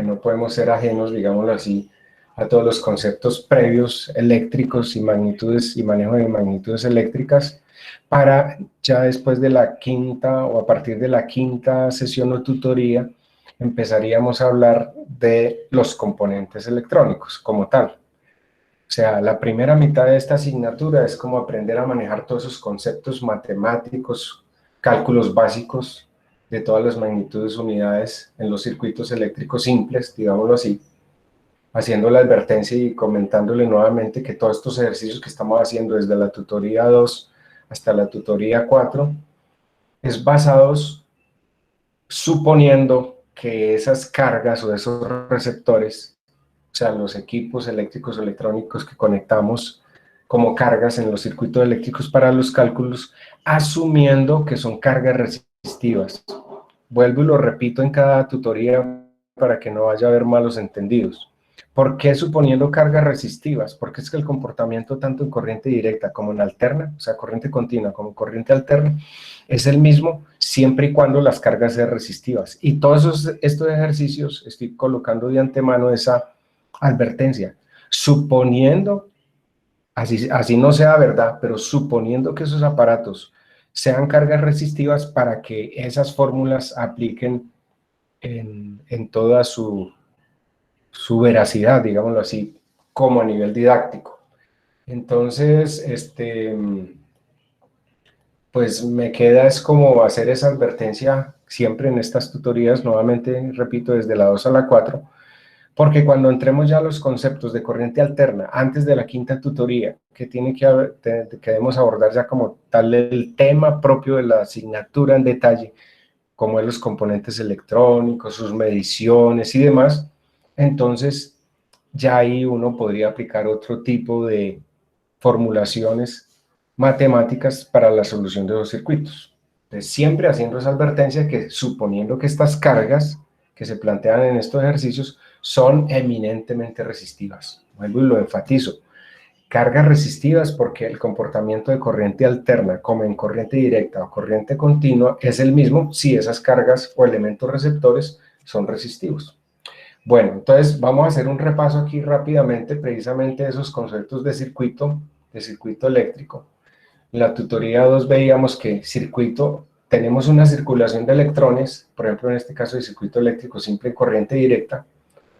no podemos ser ajenos, digámoslo así, a todos los conceptos previos eléctricos y magnitudes y manejo de magnitudes eléctricas, para ya después de la quinta o a partir de la quinta sesión o tutoría empezaríamos a hablar de los componentes electrónicos como tal. O sea, la primera mitad de esta asignatura es como aprender a manejar todos esos conceptos matemáticos, cálculos básicos de todas las magnitudes unidades en los circuitos eléctricos simples, digámoslo así, haciendo la advertencia y comentándole nuevamente que todos estos ejercicios que estamos haciendo desde la tutoría 2 hasta la tutoría 4 es basados suponiendo que esas cargas o esos receptores, o sea, los equipos eléctricos o electrónicos que conectamos como cargas en los circuitos eléctricos para los cálculos, asumiendo que son cargas resistivas. Vuelvo y lo repito en cada tutoría para que no vaya a haber malos entendidos. ¿Por qué suponiendo cargas resistivas? Porque es que el comportamiento tanto en corriente directa como en alterna, o sea, corriente continua como corriente alterna, es el mismo siempre y cuando las cargas sean resistivas. Y todos estos ejercicios estoy colocando de antemano esa advertencia, suponiendo, así no sea verdad, pero suponiendo que esos aparatos sean cargas resistivas para que esas fórmulas apliquen en toda su veracidad, digámoslo así, como a nivel didáctico. Entonces, pues me queda es como hacer esa advertencia siempre en estas tutorías, nuevamente repito, desde la 2 a la 4, porque cuando entremos ya a los conceptos de corriente alterna, antes de la quinta tutoría, que debemos abordar ya como tal el tema propio de la asignatura en detalle, como es los componentes electrónicos, sus mediciones y demás, entonces ya ahí uno podría aplicar otro tipo de formulaciones matemáticas para la solución de los circuitos. Entonces, siempre haciendo esa advertencia que suponiendo que estas cargas que se plantean en estos ejercicios son eminentemente resistivas. Vuelvo y lo enfatizo. Cargas resistivas porque el comportamiento de corriente alterna, como en corriente directa o corriente continua, es el mismo si esas cargas o elementos receptores son resistivos. Bueno, entonces vamos a hacer un repaso aquí rápidamente, precisamente de esos conceptos de circuito eléctrico. En la tutoría 2 veíamos que circuito, tenemos una circulación de electrones, por ejemplo en este caso de circuito eléctrico simple en corriente directa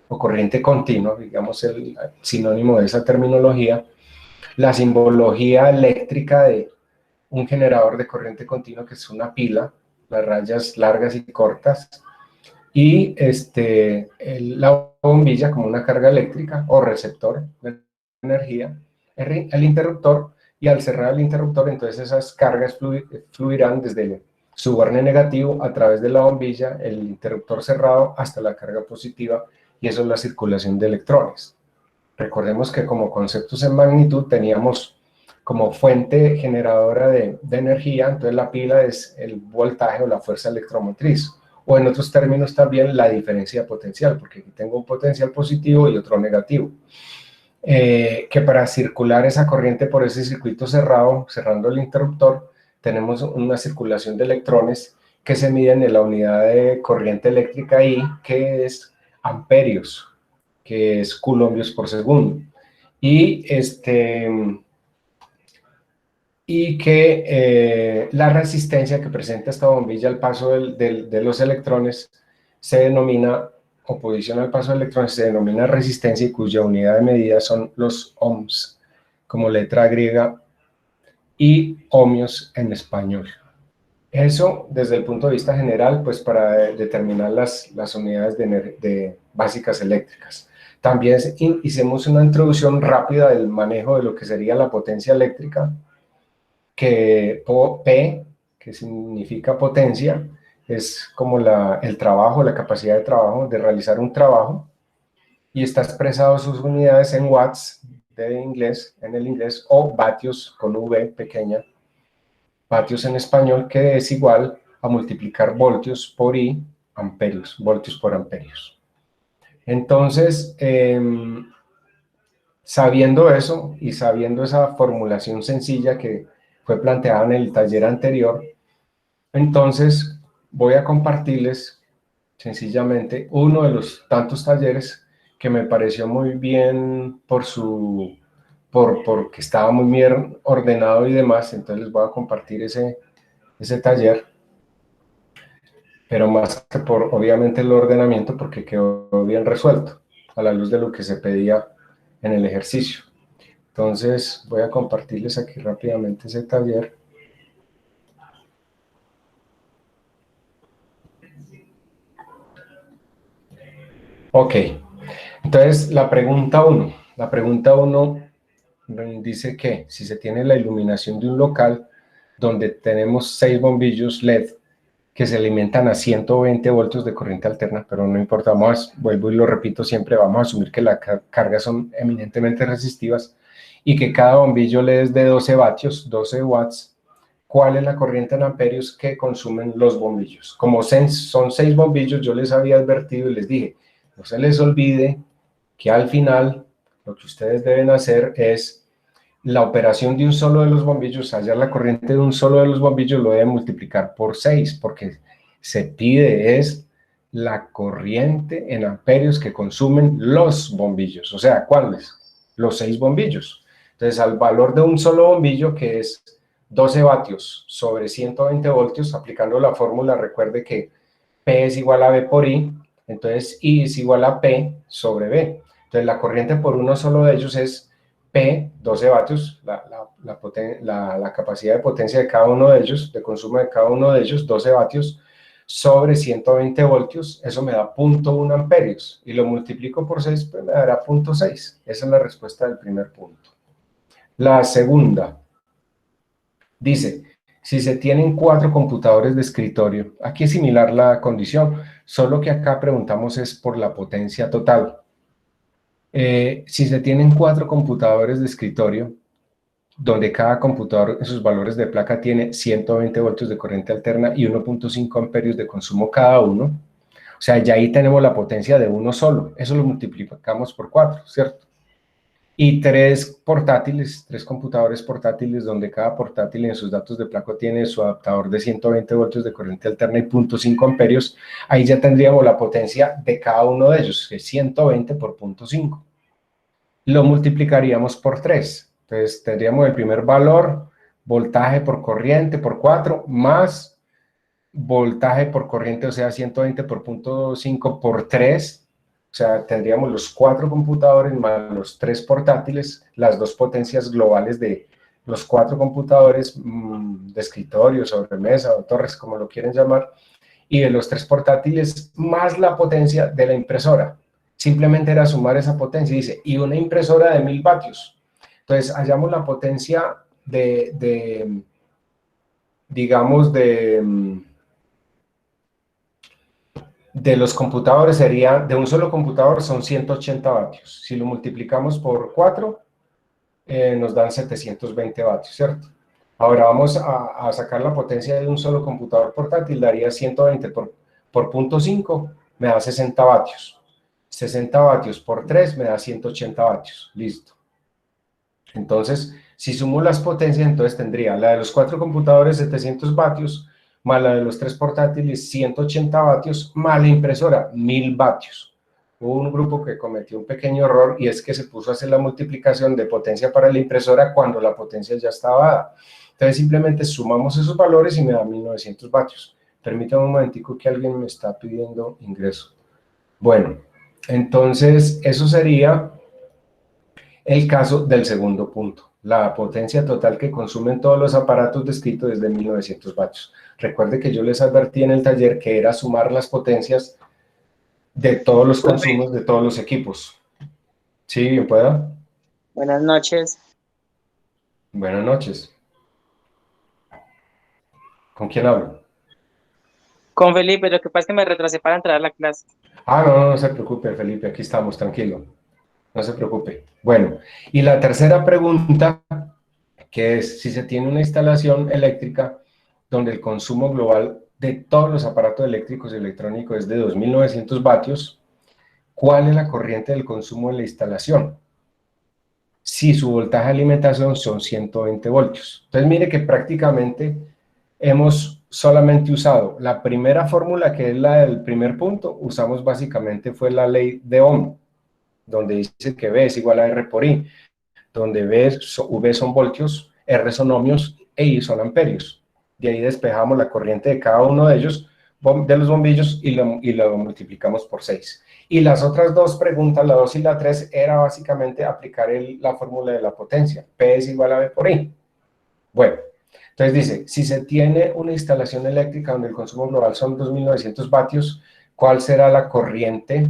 o corriente continua, digamos el sinónimo de esa terminología, la simbología eléctrica de un generador de corriente continua que es una pila, las rayas largas y cortas, y la bombilla como una carga eléctrica o receptor de energía, el interruptor, y al cerrar el interruptor, entonces esas cargas fluirán desde su borne negativo a través de la bombilla, el interruptor cerrado, hasta la carga positiva, y eso es la circulación de electrones. Recordemos que como conceptos en magnitud teníamos como fuente generadora de energía, entonces la pila es el voltaje o la fuerza electromotriz, o en otros términos también la diferencia potencial, porque aquí tengo un potencial positivo y otro negativo. Que para circular esa corriente por ese circuito cerrado, cerrando el interruptor, tenemos una circulación de electrones que se miden en la unidad de corriente eléctrica I, que es amperios, que es coulombios por segundo. Y que la resistencia que presenta esta bombilla al paso de los electrones se denomina, oposición al paso de electrones, se denomina resistencia, y cuya unidad de medida son los ohms, como letra griega, y ohmios en español. Eso desde el punto de vista general, pues para determinar las unidades básicas eléctricas. También hicimos una introducción rápida del manejo de lo que sería la potencia eléctrica, que P, que significa potencia, es como el trabajo, la capacidad de trabajo, de realizar un trabajo, y está expresado sus unidades en watts en el inglés, o vatios con V pequeña, vatios en español, que es igual a multiplicar voltios por I, amperios, voltios por amperios. Entonces, sabiendo eso y sabiendo esa formulación sencilla que fue planteada en el taller anterior, entonces voy a compartirles sencillamente uno de los tantos talleres que me pareció muy bien porque estaba muy bien ordenado y demás. Entonces les voy a compartir ese taller, pero más que por, obviamente, el ordenamiento, porque quedó bien resuelto a la luz de lo que se pedía en el ejercicio. Entonces voy a compartirles aquí rápidamente ese taller. Ok, entonces la pregunta 1 dice que si se tiene la iluminación de un local donde tenemos 6 bombillos LED que se alimentan a 120 voltios de corriente alterna, pero no importa, vuelvo y lo repito siempre, vamos a asumir que las cargas son eminentemente resistivas y que cada bombillo LED es de 12 vatios, 12 watts. ¿Cuál es la corriente en amperios que consumen los bombillos? Como son 6 bombillos, yo les había advertido y les dije, no se les olvide que al final lo que ustedes deben hacer es la operación de un solo de los bombillos, hallar la corriente de un solo de los bombillos, lo deben multiplicar por 6, porque se pide es la corriente en amperios que consumen los bombillos. O sea, ¿cuáles? Los 6 bombillos. Entonces, al valor de un solo bombillo, que es 12 vatios sobre 120 voltios, aplicando la fórmula, recuerde que P es igual a V por I, entonces I es igual a P sobre V. Entonces, la corriente por uno solo de ellos es P, 12 vatios, la capacidad de potencia de cada uno de ellos, de consumo de cada uno de ellos, 12 vatios, sobre 120 voltios, eso me da 0.1 amperios, y lo multiplico por 6, pues me dará 0.6. Esa es la respuesta del primer punto. La segunda dice, si se tienen 4 computadores de escritorio, aquí es similar la condición, solo que acá preguntamos es por la potencia total. Si se tienen 4 computadores de escritorio, donde cada computador en sus valores de placa tiene 120 voltios de corriente alterna y 1.5 amperios de consumo cada uno, o sea, ya ahí tenemos la potencia de uno solo, eso lo multiplicamos por 4, ¿cierto? Y 3 portátiles, 3 computadores portátiles, donde cada portátil en sus datos de placa tiene su adaptador de 120 voltios de corriente alterna y 0.5 amperios, ahí ya tendríamos la potencia de cada uno de ellos, que es 120 por 0.5. Lo multiplicaríamos por 3. Entonces tendríamos el primer valor, voltaje por corriente por 4, más voltaje por corriente, o sea, 120 por 0.5 por 3. O sea, tendríamos los 4 computadores más los 3 portátiles, las 2 potencias globales de los 4 computadores de escritorio, sobremesa o torres, como lo quieren llamar, y de los 3 portátiles más la potencia de la impresora. Simplemente era sumar esa potencia, dice, y una impresora de 1000 vatios. Entonces, hallamos la potencia digamos, de los computadores, sería, de un solo computador son 180 vatios. Si lo multiplicamos por 4, nos dan 720 vatios, ¿cierto? Ahora vamos a sacar la potencia de un solo computador portátil, daría 120 por 0.5, me da 60 vatios. 60 vatios por 3 me da 180 vatios, listo. Entonces, si sumo las potencias, entonces tendría la de los 4 computadores 700 vatios, más la de los 3 portátiles 180 vatios, más la impresora 1000 vatios. Hubo un grupo que cometió un pequeño error y es que se puso a hacer la multiplicación de potencia para la impresora cuando la potencia ya estaba dada. Entonces simplemente sumamos esos valores y me da 1900 vatios. Permítame un momentico que alguien me está pidiendo ingreso. Bueno, entonces eso sería el caso del segundo punto. La potencia total que consumen todos los aparatos descritos es de 1900 vatios. Recuerde que yo les advertí en el taller que era sumar las potencias de todos los consumos de todos los equipos. ¿Sí, bien pueda? Buenas noches. Buenas noches. ¿Con quién hablo? Con Felipe, lo que pasa es que me retrasé para entrar a la clase. Ah, no, no se preocupe, Felipe, aquí estamos, tranquilo. No se preocupe. Bueno, y la tercera pregunta, que es si se tiene una instalación eléctrica donde el consumo global de todos los aparatos eléctricos y electrónicos es de 2900 vatios, ¿cuál es la corriente del consumo de la instalación? Si su voltaje de alimentación son 120 voltios. Entonces, mire que prácticamente hemos solamente usado la primera fórmula, que es la del primer punto, usamos básicamente fue la ley de Ohm, donde dice que V es igual a R por I, donde V son voltios, R son ohmios e I son amperios. De ahí despejamos la corriente de cada uno de ellos, de los bombillos, y lo multiplicamos por 6. Y las otras dos preguntas, la 2 y la 3, era básicamente aplicar la fórmula de la potencia. P es igual a V por I. Bueno, entonces dice, si se tiene una instalación eléctrica donde el consumo global son 2.900 vatios, ¿cuál será la corriente?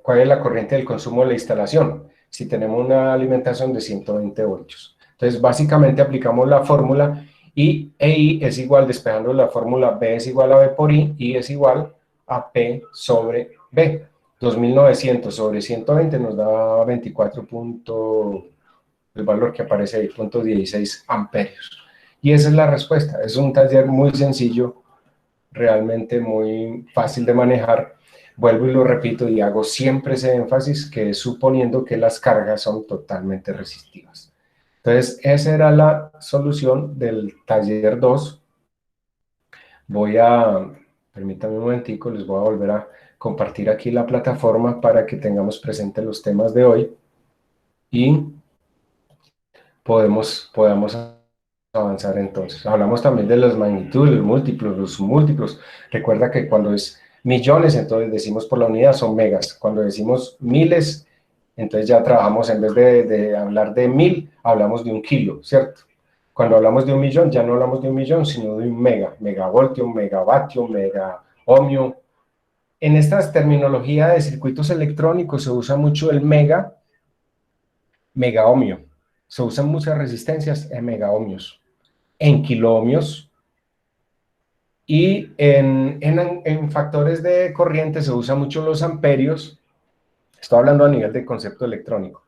¿Cuál es la corriente del consumo de la instalación? Si tenemos una alimentación de 120 voltios. Entonces, básicamente aplicamos la fórmula y I es igual, despejando la fórmula, B es igual a V por I es igual a P sobre B. 2.900 sobre 120 nos da 24. El valor que aparece ahí, 0.16 amperios. Y esa es la respuesta. Es un taller muy sencillo, realmente muy fácil de manejar. Vuelvo y lo repito y hago siempre ese énfasis, que es suponiendo que las cargas son totalmente resistivas. Entonces, esa era la solución del taller 2. Permítanme un momentico, les voy a volver a compartir aquí la plataforma para que tengamos presentes los temas de hoy y podamos avanzar entonces. Hablamos también de las magnitudes, los múltiplos. Recuerda que cuando es millones, entonces decimos por la unidad, son megas. Cuando decimos miles, entonces ya trabajamos, en vez de hablar de 1000, hablamos de un kilo, ¿cierto? Cuando hablamos de un millón, ya no hablamos de un millón, sino de un megavoltio, megavatio, mega ohmio. En esta terminología de circuitos electrónicos se usa mucho el megaohmio. Se usan muchas resistencias en megaohmios, en kiloohmios, y en factores de corriente se usa mucho los amperios. Estoy hablando a nivel de concepto electrónico,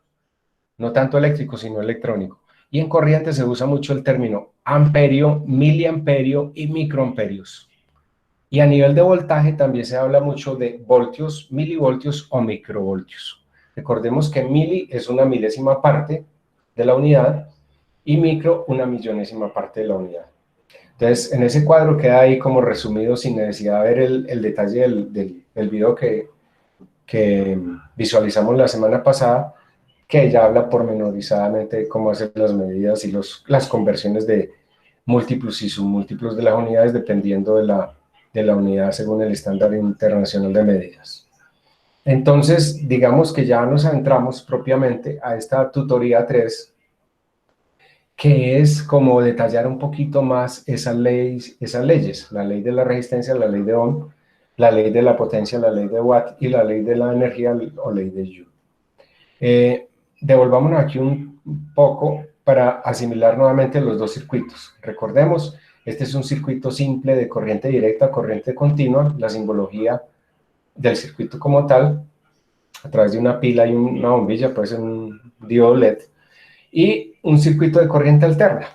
no tanto eléctrico, sino electrónico. Y en corriente se usa mucho el término amperio, miliamperio y microamperios. Y a nivel de voltaje también se habla mucho de voltios, milivoltios o microvoltios. Recordemos que mili es una milésima parte de la unidad y micro una millonésima parte de la unidad. Entonces, en ese cuadro queda ahí como resumido, sin necesidad de ver el detalle del video que visualizamos la semana pasada, que ya habla pormenorizadamente de cómo hacer las medidas y las conversiones de múltiplos y submúltiplos de las unidades dependiendo de la unidad según el estándar internacional de medidas. Entonces, digamos que ya nos adentramos propiamente a esta tutoría 3, que es como detallar un poquito más esas leyes, la ley de la resistencia, la ley de Ohm, la ley de la potencia, la ley de Watt y la ley de la energía o ley de Joule. Devolvámonos aquí un poco para asimilar nuevamente los dos circuitos. Recordemos, este es un circuito simple de corriente directa, corriente continua, la simbología del circuito como tal, a través de una pila y una bombilla, puede ser un diodo LED, y un circuito de corriente alterna,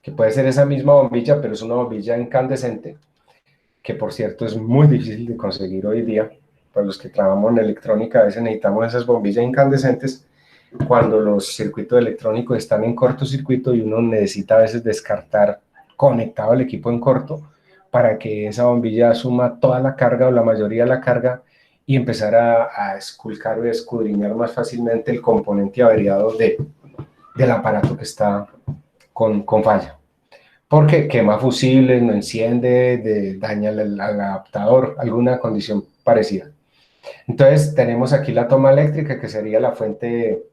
que puede ser esa misma bombilla, pero es una bombilla incandescente, que por cierto es muy difícil de conseguir hoy día. Para los que trabajamos en electrónica, a veces necesitamos esas bombillas incandescentes cuando los circuitos electrónicos están en cortocircuito y uno necesita a veces descartar conectado el equipo en corto para que esa bombilla asuma toda la carga o la mayoría de la carga y empezar a esculcar o escudriñar más fácilmente el componente averiado del aparato que está con falla. Porque quema fusibles, no enciende, daña el adaptador, alguna condición parecida. Entonces tenemos aquí la toma eléctrica, que sería la fuente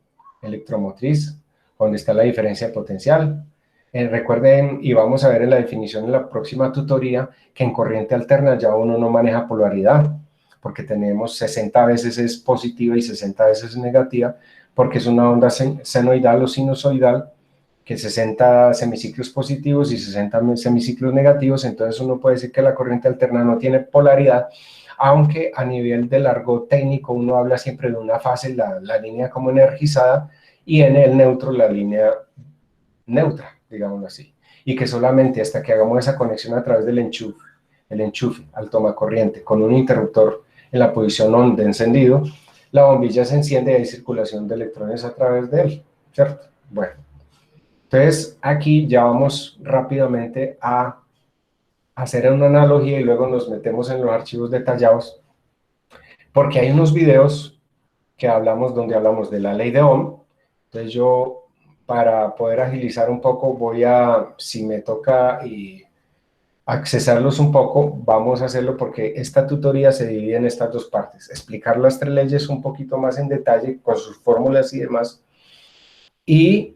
electromotriz, donde está la diferencia de potencial. Recuerden, y vamos a ver en la definición en la próxima tutoría, que en corriente alterna ya uno no maneja polaridad, porque tenemos 60 veces es positiva y 60 veces es negativa, porque es una onda senoidal o sinusoidal, que 60 semiciclos positivos y 60 semiciclos negativos. Entonces uno puede decir que la corriente alterna no tiene polaridad, aunque a nivel de largo técnico uno habla siempre de una fase, la línea como energizada, y en el neutro la línea neutra, digámoslo así, y que solamente hasta que hagamos esa conexión a través del enchufe al tomacorriente con un interruptor en la posición on de encendido, la bombilla se enciende y hay circulación de electrones a través de él, ¿cierto? Bueno, Entonces, aquí ya vamos rápidamente a hacer una analogía y luego nos metemos en los archivos detallados, porque hay unos videos que hablamos, donde hablamos de la ley de Ohm. Entonces yo, para poder agilizar un poco, voy a, si me toca y accesarlos un poco, vamos a hacerlo porque esta tutoría se divide en estas dos partes. Explicar las tres leyes un poquito más en detalle, con sus fórmulas y demás. Y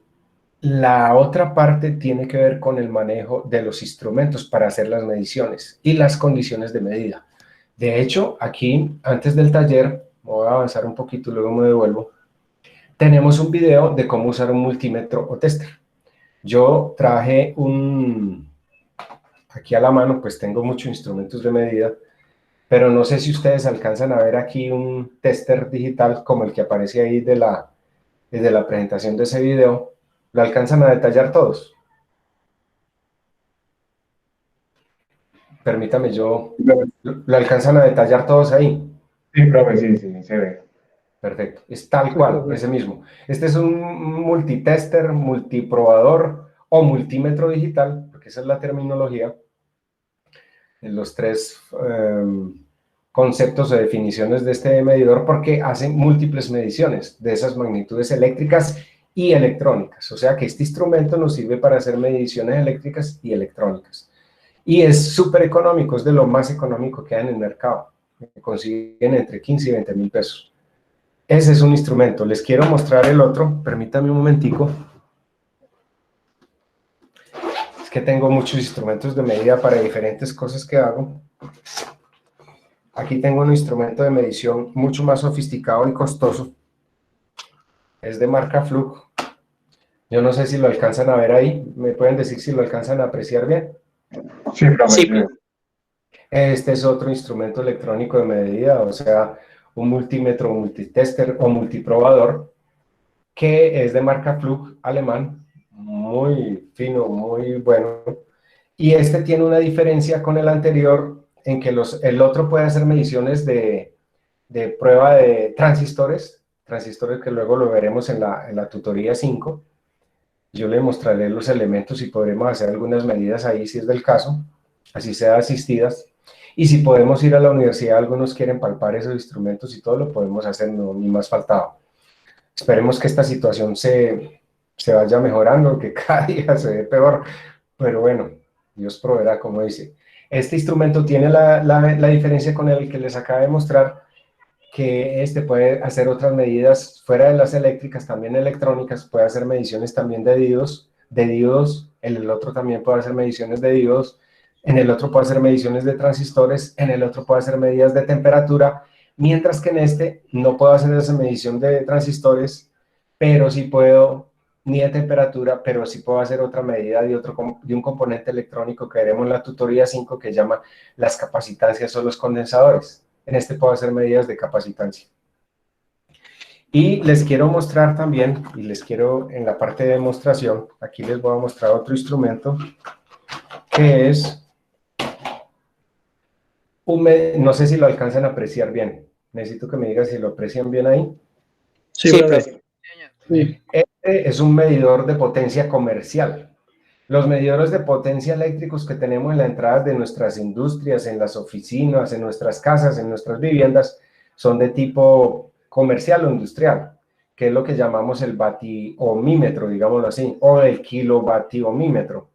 la otra parte tiene que ver con el manejo de los instrumentos para hacer las mediciones y las condiciones de medida. De hecho, aquí, antes del taller, voy a avanzar un poquito y luego me devuelvo, tenemos un video de cómo usar un multímetro o tester. Yo traje aquí a la mano, pues tengo muchos instrumentos de medida, pero no sé si ustedes alcanzan a ver aquí un tester digital como el que aparece ahí desde la presentación de ese video. ¿Lo alcanzan a detallar todos? Permítame, ¿lo alcanzan a detallar todos ahí? Sí, profe, sí, sí, se ve. Perfecto, es tal cual, ese mismo. Este es un multitester, multiprobador o multímetro digital, porque esa es la terminología, en los tres conceptos o definiciones de este medidor, porque hace múltiples mediciones de esas magnitudes eléctricas y electrónicas. O sea que este instrumento nos sirve para hacer mediciones eléctricas y electrónicas. Y es súper económico, es de lo más económico que hay en el mercado. Consiguen entre 15 y 20 mil pesos. Ese es un instrumento. Les quiero mostrar el otro. Permítanme un momentico. Es que tengo muchos instrumentos de medida para diferentes cosas que hago. Aquí tengo un instrumento de medición mucho más sofisticado y costoso. Es de marca Fluke. Yo no sé si lo alcanzan a ver ahí. ¿Me pueden decir si lo alcanzan a apreciar bien? Sí, profe, Sí, sí. Este es otro instrumento electrónico de medida, o sea, un multímetro, multitester o multiprobador, que es de marca Fluke, alemán, muy fino, muy bueno. Y este tiene una diferencia con el anterior, en que el otro puede hacer mediciones de prueba de transistores que luego lo veremos en la tutoría 5. Yo le mostraré los elementos y podremos hacer algunas medidas ahí si es del caso, así sea asistidas. Y si podemos ir a la universidad, algunos quieren palpar esos instrumentos y todo lo podemos hacer, no, ni más faltaba. Esperemos que esta situación se vaya mejorando, que cada día se ve peor, pero bueno, Dios proveerá, como dice. Este instrumento tiene la diferencia con el que les acabo de mostrar, que este puede hacer otras medidas fuera de las eléctricas, también electrónicas, puede hacer mediciones también de diodos, en el otro también puede hacer mediciones de diodos, en el otro puede hacer mediciones de transistores, en el otro puede hacer medidas de temperatura, mientras que en este no puedo hacer esa medición de transistores, pero sí puedo, ni de temperatura, pero sí puedo hacer otra medida de un componente electrónico que veremos en la tutoría 5 que llama las capacitancias o los condensadores. En este puedo hacer medidas de capacitancia. Y les quiero mostrar también, y les quiero en la parte de demostración, aquí les voy a mostrar otro instrumento, que es, no sé si lo alcanzan a apreciar bien. Necesito que me digan si lo aprecian bien ahí. sí, profe. Este es un medidor de potencia comercial. Los medidores de potencia eléctricos que tenemos en las entradas de nuestras industrias, en las oficinas, en nuestras casas, en nuestras viviendas, son de tipo comercial o industrial, que es lo que llamamos el vatiohmímetro, digámoslo así, o el kilovatiomímetro.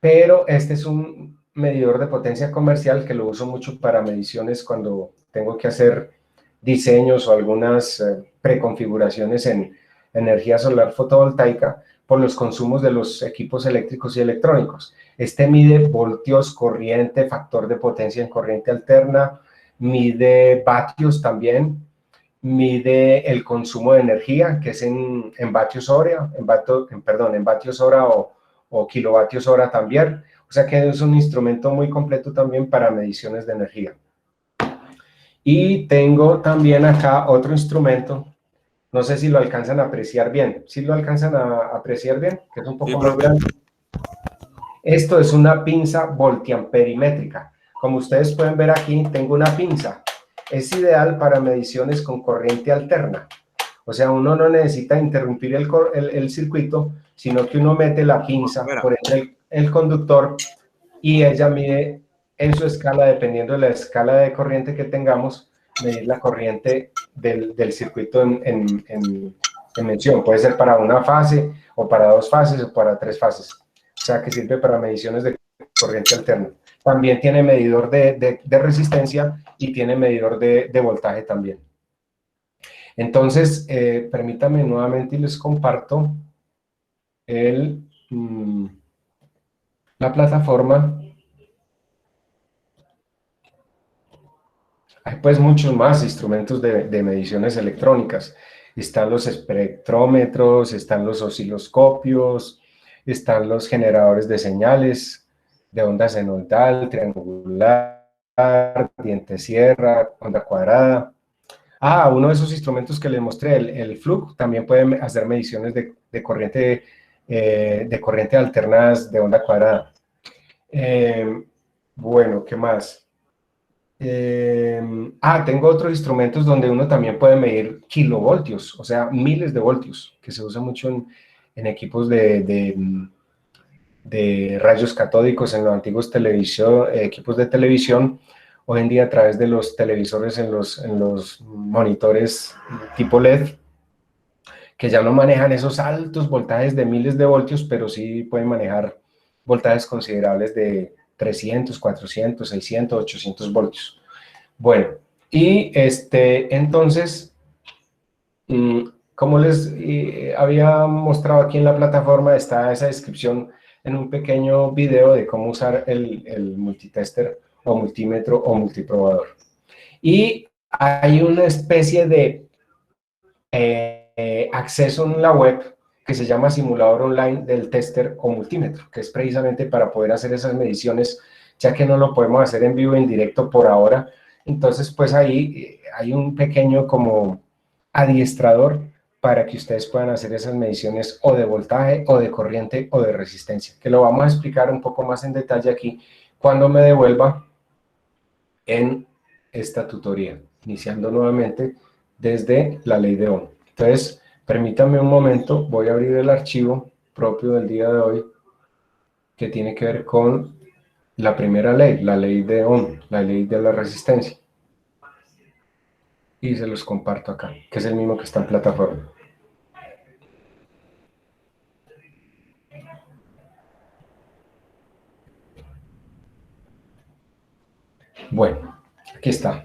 Pero este es un medidor de potencia comercial que lo uso mucho para mediciones cuando tengo que hacer diseños o algunas preconfiguraciones en energía solar fotovoltaica por los consumos de los equipos eléctricos y electrónicos. Este mide voltios, corriente, factor de potencia en corriente alterna, mide vatios también, mide el consumo de energía, que es en vatios hora, en vatios hora o kilovatios hora también. O sea que es un instrumento muy completo también para mediciones de energía. Y tengo también acá otro instrumento. No sé si lo alcanzan a apreciar bien. ¿Sí lo alcanzan a apreciar bien? Que es un poco más grande. Esto es una pinza voltiamperimétrica. Como ustedes pueden ver aquí, tengo una pinza. Es ideal para mediciones con corriente alterna. O sea, uno no necesita interrumpir el circuito, sino que uno mete la pinza por entre el conductor y ella mide en su escala, dependiendo de la escala de corriente que tengamos, medir la corriente del circuito en mención. Puede ser para una fase, o para 2 fases, o para 3 fases. O sea, que sirve para mediciones de corriente alterna. También tiene medidor de resistencia y tiene medidor de voltaje también. Entonces, permítanme nuevamente y les comparto la plataforma. Hay pues muchos más instrumentos de mediciones electrónicas. Están los espectrómetros, están los osciloscopios, están los generadores de señales de onda senoidal, triangular, diente sierra, onda cuadrada. Uno de esos instrumentos que les mostré, el Fluke, también puede hacer mediciones de corriente alternadas de onda cuadrada. Bueno, ¿qué más? Tengo otros instrumentos donde uno también puede medir kilovoltios, o sea, miles de voltios, que se usa mucho en equipos de rayos catódicos, en los antiguos equipos de televisión. Hoy en día, a través de los televisores, en los monitores tipo LED, que ya no manejan esos altos voltajes de miles de voltios, pero sí pueden manejar voltajes considerables de 300, 400, 600, 800 voltios. Bueno, y entonces, como les había mostrado aquí en la plataforma, está esa descripción en un pequeño video de cómo usar el multitester o multímetro o multiprobador. Y hay una especie de acceso en la web que se llama simulador online del tester o multímetro, que es precisamente para poder hacer esas mediciones, ya que no lo podemos hacer en vivo, en directo por ahora. Entonces, pues ahí hay un pequeño como adiestrador para que ustedes puedan hacer esas mediciones o de voltaje, o de corriente, o de resistencia, que lo vamos a explicar un poco más en detalle aquí cuando me devuelva en esta tutoría, iniciando nuevamente desde la ley de Ohm. Entonces, permítanme un momento, voy a abrir el archivo propio del día de hoy, que tiene que ver con la primera ley, la ley de Ohm, la ley de la resistencia. Y se los comparto acá, que es el mismo que está en plataforma. Bueno, aquí está.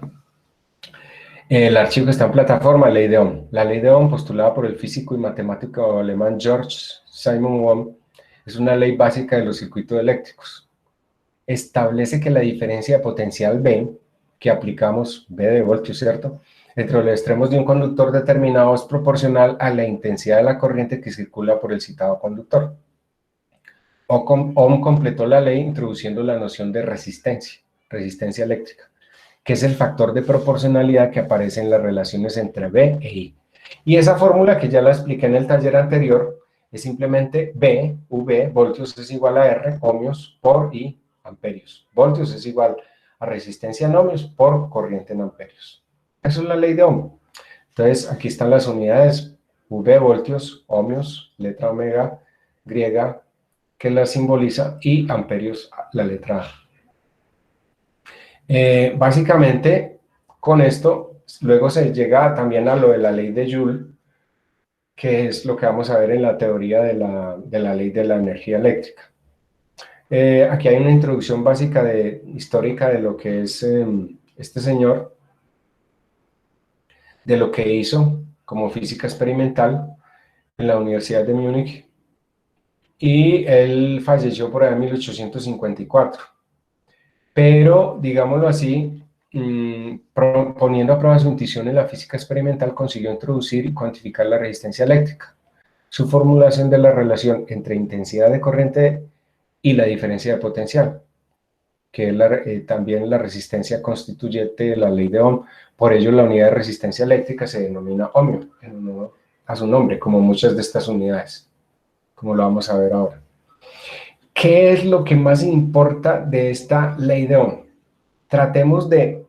El archivo que está en plataforma, ley de Ohm. La ley de Ohm, postulada por el físico y matemático alemán George Simon Ohm, es una ley básica de los circuitos eléctricos. Establece que la diferencia de potencial V, que aplicamos, V de voltios, ¿cierto?, entre los extremos de un conductor determinado es proporcional a la intensidad de la corriente que circula por el citado conductor. Ohm completó la ley introduciendo la noción de resistencia eléctrica, que es el factor de proporcionalidad que aparece en las relaciones entre V e I. Y esa fórmula, que ya la expliqué en el taller anterior, es simplemente V, voltios es igual a R, ohmios, por I, amperios. Voltios es igual a resistencia en ohmios por corriente en amperios. Eso es la ley de Ohm. Entonces, aquí están las unidades: V, voltios, ohmios, letra omega griega, que la simboliza, y amperios, la letra A. Básicamente, con esto, luego se llega también a lo de la ley de Joule, que es lo que vamos a ver en la teoría de la ley de la energía eléctrica. Aquí hay una introducción básica histórica de lo que es este señor, de lo que hizo como física experimental en la Universidad de Múnich, y él falleció por ahí en 1854. Pero, digámoslo así, poniendo a prueba su intuición en la física experimental, consiguió introducir y cuantificar la resistencia eléctrica. Su formulación de la relación entre intensidad de corriente y la diferencia de potencial, que es también la resistencia constituyente de la ley de Ohm. Por ello, la unidad de resistencia eléctrica se denomina ohmio, en honor a su nombre, como muchas de estas unidades, como lo vamos a ver ahora. ¿Qué es lo que más importa de esta ley de Ohm? Tratemos de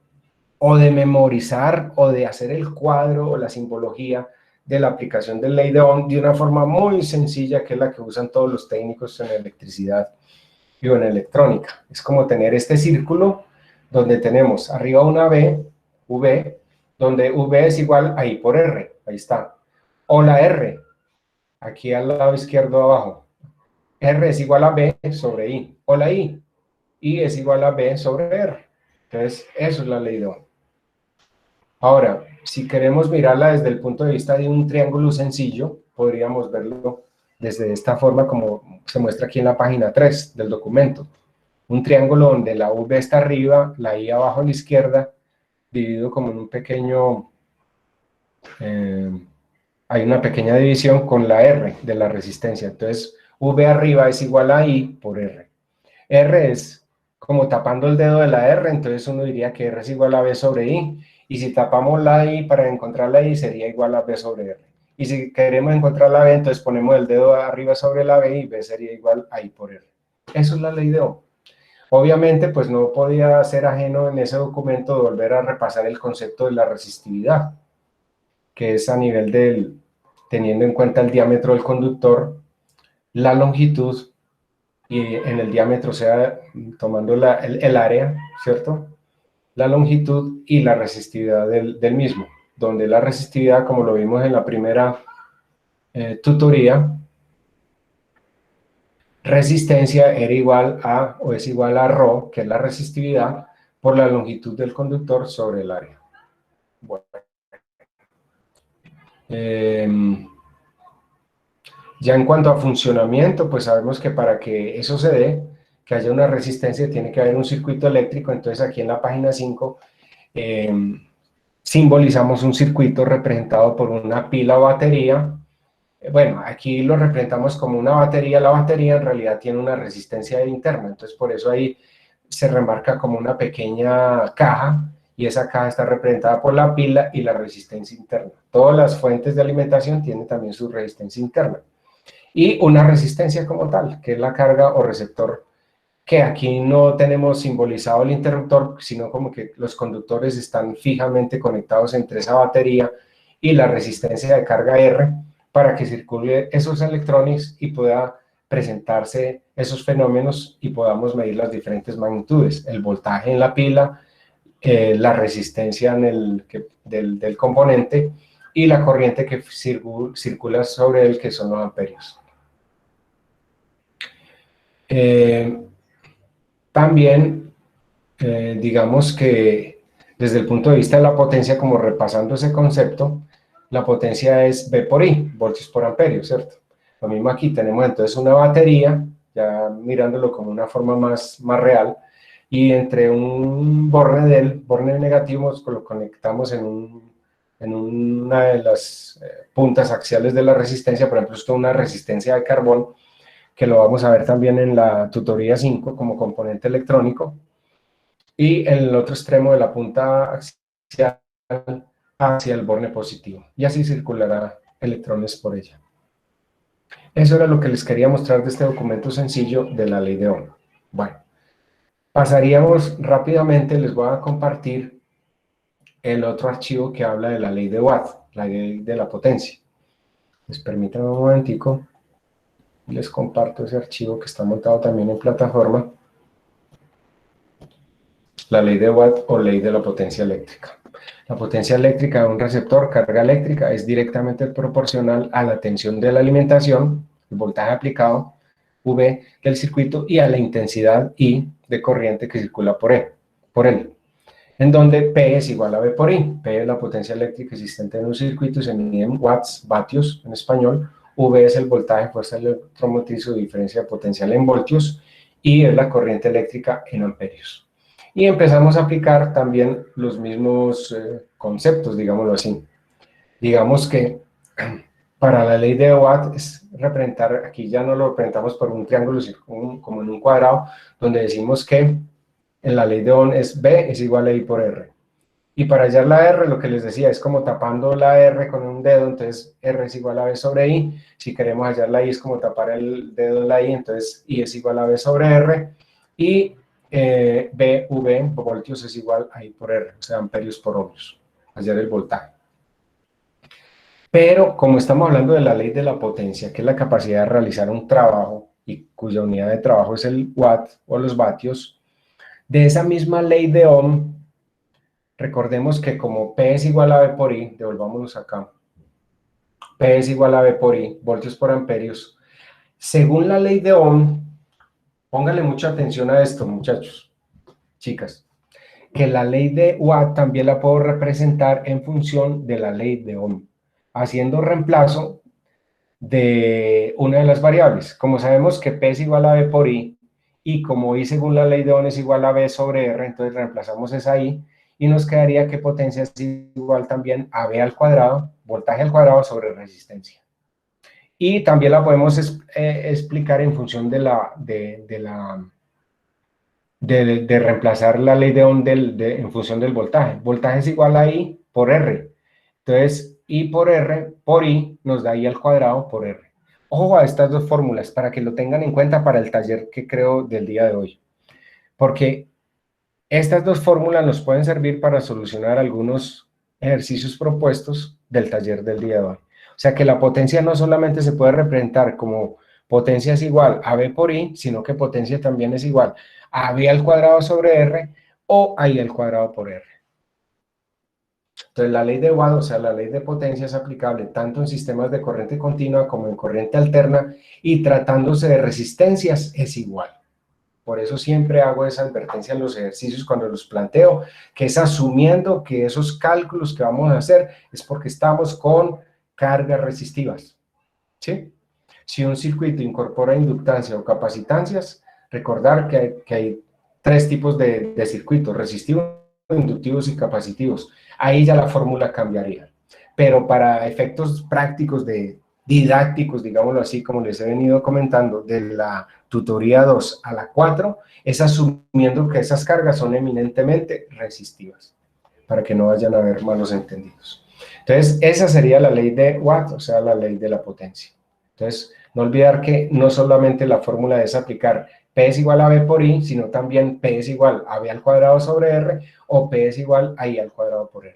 memorizar o de hacer el cuadro o la simbología de la aplicación de ley de Ohm de una forma muy sencilla, que es la que usan todos los técnicos en electricidad y en electrónica. Es como tener este círculo donde tenemos arriba una V, donde V es igual a I por R, ahí está. O la R, aquí al lado izquierdo abajo. R es igual a B sobre I, o la I es igual a B sobre R. Entonces, eso es la ley de Ohm. Ahora, si queremos mirarla desde el punto de vista de un triángulo sencillo, podríamos verlo desde esta forma como se muestra aquí en la página 3 del documento. Un triángulo donde la V está arriba, la I abajo a la izquierda, dividido como en un pequeño, hay una pequeña división con la R de la resistencia. Entonces, V arriba es igual a I por R. R es como tapando el dedo de la R, entonces uno diría que R es igual a B sobre I, y si tapamos la I para encontrar la I sería igual a B sobre R. Y si queremos encontrar la B, entonces ponemos el dedo arriba sobre la B y B sería igual a I por R. Eso es la ley de Ohm. Obviamente, pues no podía ser ajeno en ese documento de volver a repasar el concepto de la resistividad, que es a nivel del, teniendo en cuenta el diámetro del conductor, la longitud, y en el diámetro, o sea, tomando el área, ¿cierto? La longitud y la resistividad del mismo, donde la resistividad, como lo vimos en la primera tutoría, resistencia era igual a, o es igual a ρ, que es la resistividad, por la longitud del conductor sobre el área. Bueno. Ya en cuanto a funcionamiento, pues sabemos que para que eso se dé, que haya una resistencia, tiene que haber un circuito eléctrico. Entonces aquí en la página 5 simbolizamos un circuito representado por una pila o batería. Bueno, aquí lo representamos como una batería. La batería en realidad tiene una resistencia interna, entonces por eso ahí se remarca como una pequeña caja, y esa caja está representada por la pila y la resistencia interna. Todas las fuentes de alimentación tienen también su resistencia interna. Y una resistencia como tal, que es la carga o receptor, que aquí no tenemos simbolizado el interruptor, sino como que los conductores están fijamente conectados entre esa batería y la resistencia de carga R, para que circule esos electrones y pueda presentarse esos fenómenos y podamos medir las diferentes magnitudes, el voltaje en la pila, la resistencia del componente y la corriente que circula sobre él, que son los amperios. También, digamos que desde el punto de vista de la potencia, como repasando ese concepto, la potencia es V por I, voltios por amperio, ¿cierto? Lo mismo aquí, tenemos entonces una batería, ya mirándolo como una forma más real, y entre un borne negativo lo conectamos en una de las puntas axiales de la resistencia. Por ejemplo, esto es una resistencia de carbón, que lo vamos a ver también en la tutoría 5 como componente electrónico, y en el otro extremo de la punta axial hacia el borne positivo, y así circulará electrones por ella. Eso era lo que les quería mostrar de este documento sencillo de la ley de Ohm. Bueno, pasaríamos rápidamente, les voy a compartir el otro archivo que habla de la ley de Watt, la ley de la potencia. Les permítanme un momentico. Les comparto ese archivo que está montado también en plataforma. La ley de Watt o ley de la potencia eléctrica. La potencia eléctrica de un receptor, carga eléctrica, es directamente proporcional a la tensión de la alimentación, el voltaje aplicado, V, del circuito, y a la intensidad I de corriente que circula por él, en donde P es igual a V por I. P es la potencia eléctrica existente en un circuito y se mide en watts, vatios en español. V es el voltaje, fuerza electromotriz o diferencia de potencial en voltios, y es la corriente eléctrica en amperios. Y empezamos a aplicar también los mismos conceptos, digámoslo así. Digamos que para la ley de Watt es representar, aquí ya no lo representamos por un triángulo como en un cuadrado, donde decimos que en la ley de Ohm es B es igual a I por R. Y para hallar la R, lo que les decía, es como tapando la R con un dedo, entonces R es igual a B sobre I. Si queremos hallar la I, es como tapar el dedo de la I, entonces I es igual a B sobre R. Y V, voltios, es igual a I por R, o sea, amperios por ohmios, hallar el voltaje. Pero como estamos hablando de la ley de la potencia, que es la capacidad de realizar un trabajo y cuya unidad de trabajo es el watt o los vatios, de esa misma ley de Ohm, recordemos que como P es igual a V por I, devolvámonos acá, P es igual a V por I, voltios por amperios, según la ley de Ohm, pónganle mucha atención a esto, muchachos, chicas, que la ley de Watt también la puedo representar en función de la ley de Ohm, haciendo reemplazo de una de las variables. Como sabemos que P es igual a V por I, y como I según la ley de Ohm es igual a V sobre R, entonces reemplazamos esa I, y nos quedaría que potencia es igual también a V al cuadrado, voltaje al cuadrado sobre resistencia. Y también la podemos explicar en función de reemplazar la ley de Ohm en función del voltaje. Voltaje es igual a I por R. Entonces, I por R por I nos da I al cuadrado por R. Ojo a estas dos fórmulas para que lo tengan en cuenta para el taller que creo del día de hoy. Porque estas dos fórmulas nos pueden servir para solucionar algunos ejercicios propuestos del taller del día de hoy. O sea que la potencia no solamente se puede representar como potencia es igual a V por I, sino que potencia también es igual a V al cuadrado sobre R o a I al cuadrado por R. Entonces la ley de Watt, o sea, la ley de potencia es aplicable tanto en sistemas de corriente continua como en corriente alterna, y tratándose de resistencias es igual. Por eso siempre hago esa advertencia en los ejercicios cuando los planteo, que es asumiendo que esos cálculos que vamos a hacer es porque estamos con cargas resistivas, ¿sí? Si un circuito incorpora inductancia o capacitancias, recordar que hay tres tipos de circuitos: resistivos, inductivos y capacitivos. Ahí ya la fórmula cambiaría. Pero para efectos prácticos didácticos, digámoslo así, como les he venido comentando, de la tutoría 2 a la 4, es asumiendo que esas cargas son eminentemente resistivas, para que no vayan a haber malos entendidos. Entonces, esa sería la ley de Watt, o sea, la ley de la potencia. Entonces, no olvidar que no solamente la fórmula es aplicar P es igual a V por I, sino también P es igual a V al cuadrado sobre R, o P es igual a I al cuadrado por R.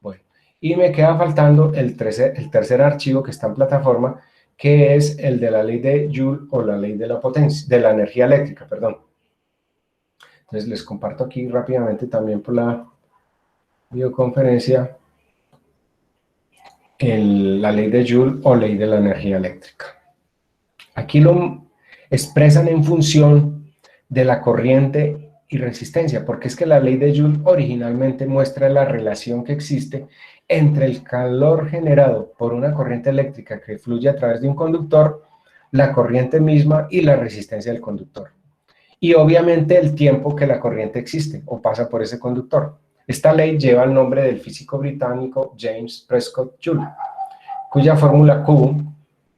Bueno, y me queda faltando el tercer archivo que está en plataforma, que es el de la ley de Joule o la ley de la potencia, de la energía eléctrica, perdón. Entonces les comparto aquí rápidamente también por la videoconferencia la ley de Joule o ley de la energía eléctrica. Aquí lo expresan en función de la corriente y resistencia, porque es que la ley de Joule originalmente muestra la relación que existe entre el calor generado por una corriente eléctrica que fluye a través de un conductor, la corriente misma y la resistencia del conductor. Y obviamente el tiempo que la corriente existe o pasa por ese conductor. Esta ley lleva el nombre del físico británico James Prescott Joule, cuya fórmula Q,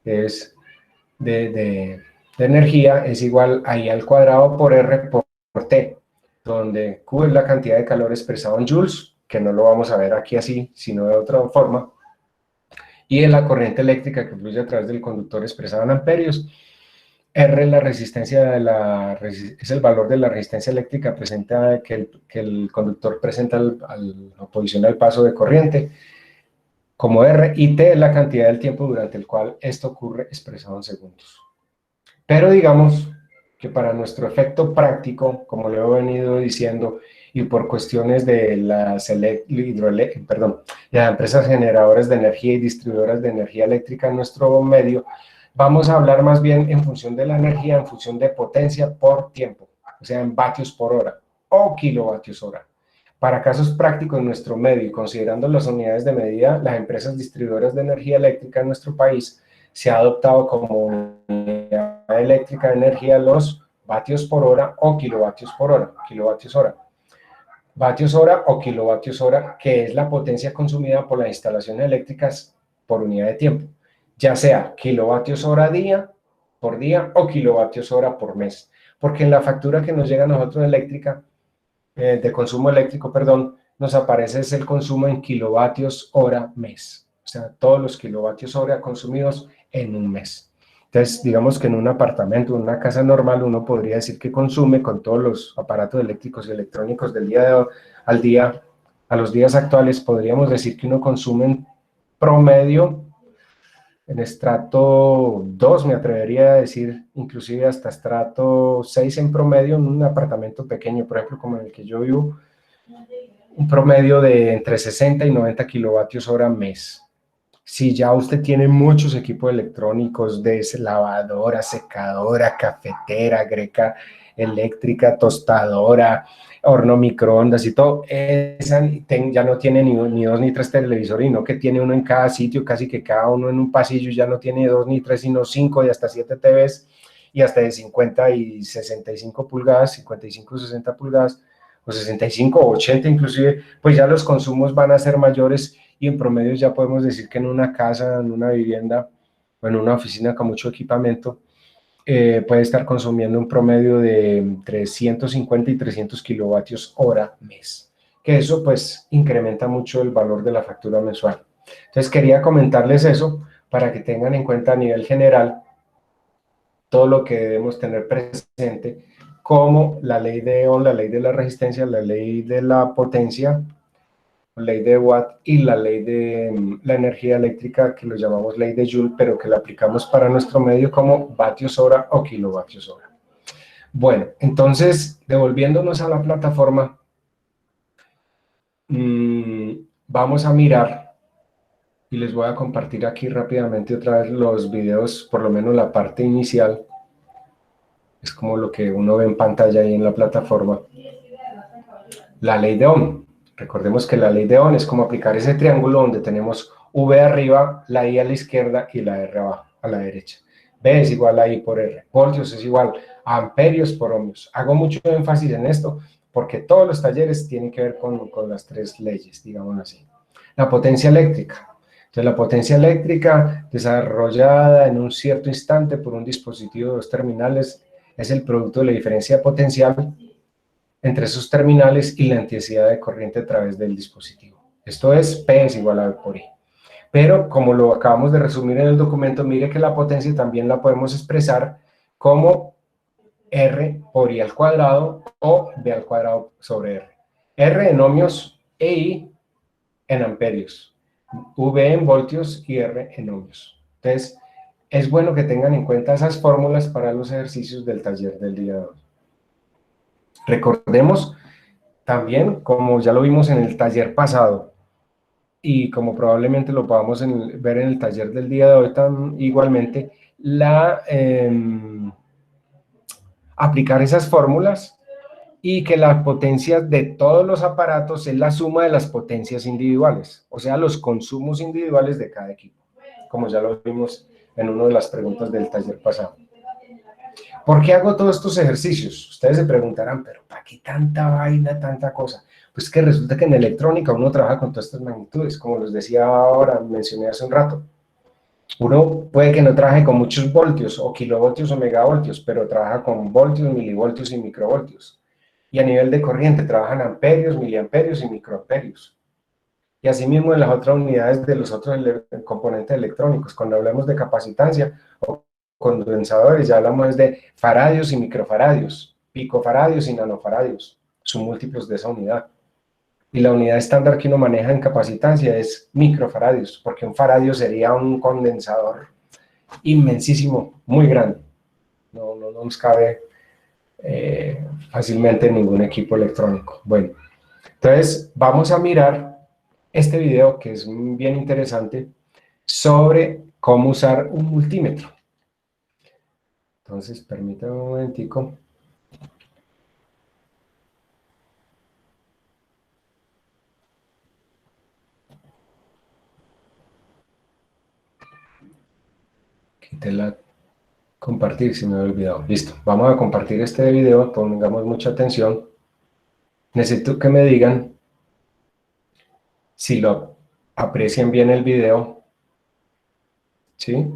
que es de energía, es igual a I al cuadrado por R por T, donde Q es la cantidad de calor expresado en joules, que no lo vamos a ver aquí así, sino de otra forma, y en la corriente eléctrica que fluye a través del conductor expresada en amperios. R es la resistencia es el valor de la resistencia eléctrica presenta que el conductor presenta al oposición al paso de corriente, como R, y T es la cantidad del tiempo durante el cual esto ocurre expresado en segundos. Pero digamos que para nuestro efecto práctico, como le he venido diciendo, y por cuestiones de las empresas generadoras de energía y distribuidoras de energía eléctrica en nuestro medio, vamos a hablar más bien en función de la energía, en función de potencia por tiempo, o sea, en vatios por hora o kilovatios hora. Para casos prácticos en nuestro medio y considerando las unidades de medida, las empresas distribuidoras de energía eléctrica en nuestro país se ha adoptado como unidad eléctrica de energía los vatios por hora o kilovatios por hora, kilovatios hora. Vatios hora o kilovatios hora, que es la potencia consumida por las instalaciones eléctricas por unidad de tiempo, ya sea kilovatios hora por día o kilovatios hora por mes, porque en la factura que nos llega a nosotros eléctrica, de consumo eléctrico, perdón, nos aparece es el consumo en kilovatios hora mes, o sea, todos los kilovatios hora consumidos en un mes. Entonces, digamos que en un apartamento, en una casa normal, uno podría decir que consume con todos los aparatos eléctricos y electrónicos del día a los días actuales, podríamos decir que uno consume en promedio, en estrato 2 me atrevería a decir, inclusive hasta estrato 6 en promedio en un apartamento pequeño, por ejemplo, como en el que yo vivo, un promedio de entre 60 y 90 kilovatios hora mes. Si ya usted tiene muchos equipos electrónicos, de lavadora, secadora, cafetera, greca eléctrica, tostadora, horno microondas y todo, esa ya no tiene ni dos ni tres televisores, sino que tiene uno en cada sitio, casi que cada uno en un pasillo, ya no tiene dos ni tres, sino 5 y hasta 7 TVs, y hasta de 50 y 65 pulgadas, 55 y 60 pulgadas, o 65 o 80 inclusive, pues ya los consumos van a ser mayores, y en promedio ya podemos decir que en una casa, en una vivienda o en una oficina con mucho equipamiento, puede estar consumiendo un promedio de entre 150 y 300 kilovatios hora mes, que eso pues incrementa mucho el valor de la factura mensual. Entonces quería comentarles eso para que tengan en cuenta a nivel general todo lo que debemos tener presente, como la ley de Ohm, la ley de la resistencia, la ley de la potencia, ley de Watt y la ley de la energía eléctrica, que lo llamamos ley de Joule, pero que la aplicamos para nuestro medio como vatios hora o kilovatios hora. Bueno, entonces, devolviéndonos a la plataforma, vamos a mirar, y les voy a compartir aquí rápidamente otra vez los videos, por lo menos la parte inicial, es como lo que uno ve en pantalla ahí en la plataforma. La ley de Ohm. Recordemos que la ley de Ohm es como aplicar ese triángulo donde tenemos V arriba, la I a la izquierda y la R abajo, a la derecha. V es igual a I por R. Voltios es igual a amperios por ohmios. Hago mucho énfasis en esto porque todos los talleres tienen que ver con las tres leyes, digamos así. La potencia eléctrica. Entonces, la potencia eléctrica desarrollada en un cierto instante por un dispositivo de dos terminales es el producto de la diferencia potencial entre esos terminales y la intensidad de corriente a través del dispositivo. Esto es P es igual a V por I. Pero como lo acabamos de resumir en el documento, mire que la potencia también la podemos expresar como R por I al cuadrado o V al cuadrado sobre R. R en ohmios e I en amperios. V en voltios y R en ohmios. Entonces, es bueno que tengan en cuenta esas fórmulas para los ejercicios del taller del día de hoy. Recordemos también, como ya lo vimos en el taller pasado, y como probablemente lo podamos ver en el taller del día de hoy igualmente, aplicar esas fórmulas y que la potencia de todos los aparatos es la suma de las potencias individuales, o sea, los consumos individuales de cada equipo, como ya lo vimos en una de las preguntas del taller pasado. ¿Por qué hago todos estos ejercicios? Ustedes se preguntarán, pero ¿para qué tanta vaina, tanta cosa? Pues que resulta que en electrónica uno trabaja con todas estas magnitudes, como les decía ahora, mencioné hace un rato. Uno puede que no trabaje con muchos voltios, o kilovoltios o megavoltios, pero trabaja con voltios, milivoltios y microvoltios. Y a nivel de corriente trabajan amperios, miliamperios y microamperios. Y asimismo en las otras unidades de los otros componentes electrónicos, cuando hablamos de capacitancia o condensadores, ya hablamos de faradios y microfaradios, picofaradios y nanofaradios, son múltiplos de esa unidad. Y la unidad estándar que uno maneja en capacitancia es microfaradios, porque un faradio sería un condensador inmensísimo, muy grande. No nos cabe fácilmente en ningún equipo electrónico. Bueno, entonces vamos a mirar este video que es bien interesante sobre cómo usar un multímetro. Entonces, permítame un momentico. Quité la compartir, si me he olvidado. Listo, vamos a compartir este video, pongamos mucha atención. Necesito que me digan si lo aprecian bien el video. ¿Sí?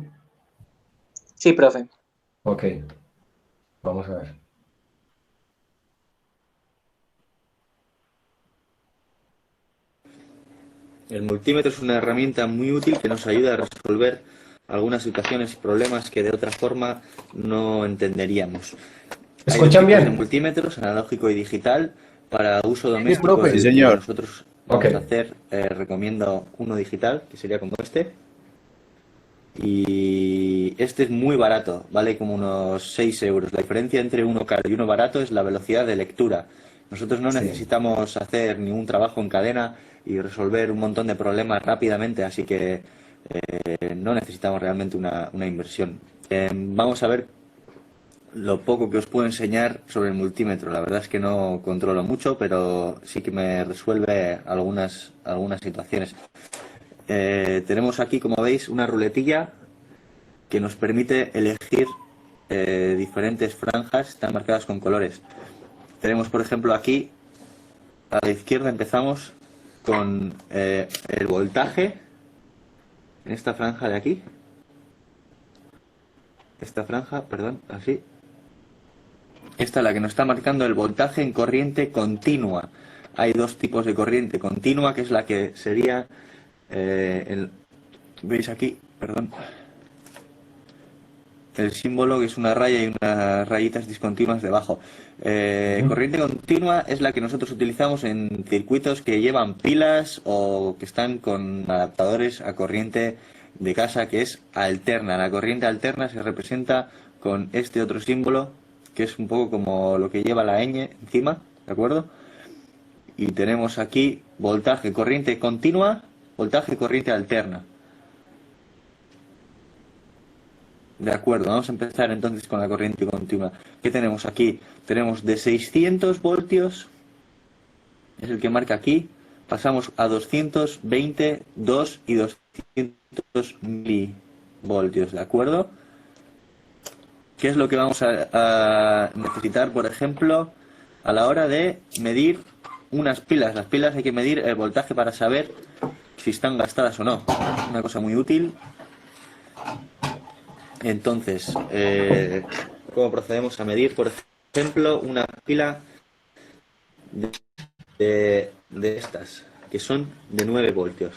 Sí, profe. Ok, vamos a ver. El multímetro es una herramienta muy útil que nos ayuda a resolver algunas situaciones, problemas que de otra forma no entenderíamos. ¿Escuchan Hay dos tipos de bien? multímetros, analógico y digital, para uso doméstico. profe. Sí, Sí, señor. Nosotros vamos Ok. a hacer, recomiendo uno digital, que sería como este. Y este es muy barato, vale como unos 6 euros. La diferencia entre uno caro y uno barato es la velocidad de lectura. Nosotros no Sí. necesitamos hacer ningún trabajo en cadena y resolver un montón de problemas rápidamente, así que no necesitamos realmente una inversión. Vamos a ver lo poco que os puedo enseñar sobre el multímetro. La verdad es que no controlo mucho, pero sí que me resuelve algunas situaciones. Tenemos aquí, como veis, una ruletilla que nos permite elegir diferentes franjas, están marcadas con colores. Tenemos, por ejemplo, aquí, a la izquierda empezamos con el voltaje, en esta franja de aquí. Esta franja, perdón, así. Esta es la que nos está marcando el voltaje en corriente continua. Hay dos tipos de corriente continua, que es la que sería ¿veis aquí? Perdón. El símbolo, que es una raya y unas rayitas discontinuas debajo. Corriente continua es la que nosotros utilizamos en circuitos que llevan pilas o que están con adaptadores a corriente de casa, que es alterna. La corriente alterna se representa con este otro símbolo, que es un poco como lo que lleva la ñ encima, ¿de acuerdo? Y tenemos aquí voltaje, corriente continua, voltaje, corriente alterna. De acuerdo, vamos a empezar entonces con la corriente continua. ¿Qué tenemos aquí? Tenemos de 600 voltios, es el que marca aquí, pasamos a 220, 2 y 200 milivoltios, ¿de acuerdo? ¿Qué es lo que vamos a necesitar, por ejemplo, a la hora de medir unas pilas? Las pilas hay que medir el voltaje para saber si están gastadas o no. Una cosa muy útil. Entonces, ¿cómo procedemos a medir? Por ejemplo, una pila de estas, que son de 9 voltios,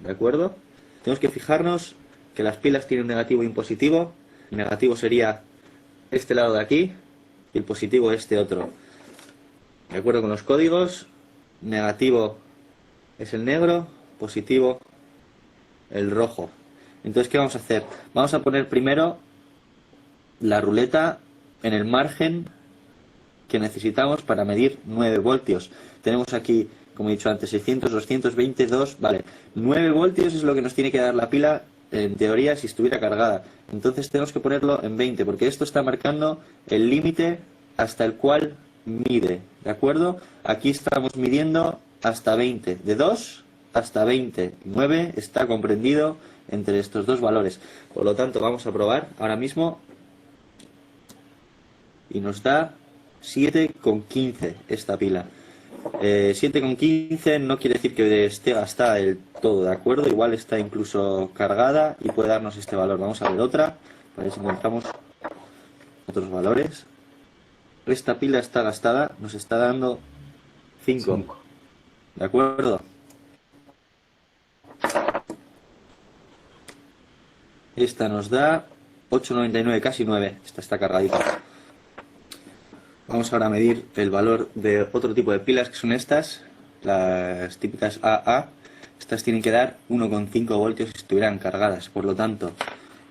¿de acuerdo? Tenemos que fijarnos que las pilas tienen un negativo y un positivo. El negativo sería este lado de aquí y el positivo este otro. De acuerdo con los códigos, negativo es el negro, positivo el rojo. Entonces, ¿qué vamos a hacer? Vamos a poner primero la ruleta en el margen que necesitamos para medir 9 voltios. Tenemos aquí, como he dicho antes, 600, 220, 2, vale. 9 voltios es lo que nos tiene que dar la pila, en teoría, si estuviera cargada. Entonces tenemos que ponerlo en 20, porque esto está marcando el límite hasta el cual mide, ¿de acuerdo? Aquí estamos midiendo hasta 20, de 2 hasta 20. 9 está comprendido entre estos dos valores. Por lo tanto, vamos a probar ahora mismo y nos da 7,15 esta pila. 7,15 no quiere decir que esté gastada del todo, ¿de acuerdo? Igual está incluso cargada y puede darnos este valor. Vamos a ver otra, para ver si encontramos otros valores. Esta pila está gastada, nos está dando 5, ¿de acuerdo? Esta nos da 8,99, casi 9. Esta está cargadita. Vamos ahora a medir el valor de otro tipo de pilas, que son estas, las típicas AA. Estas tienen que dar 1,5 voltios si estuvieran cargadas. Por lo tanto,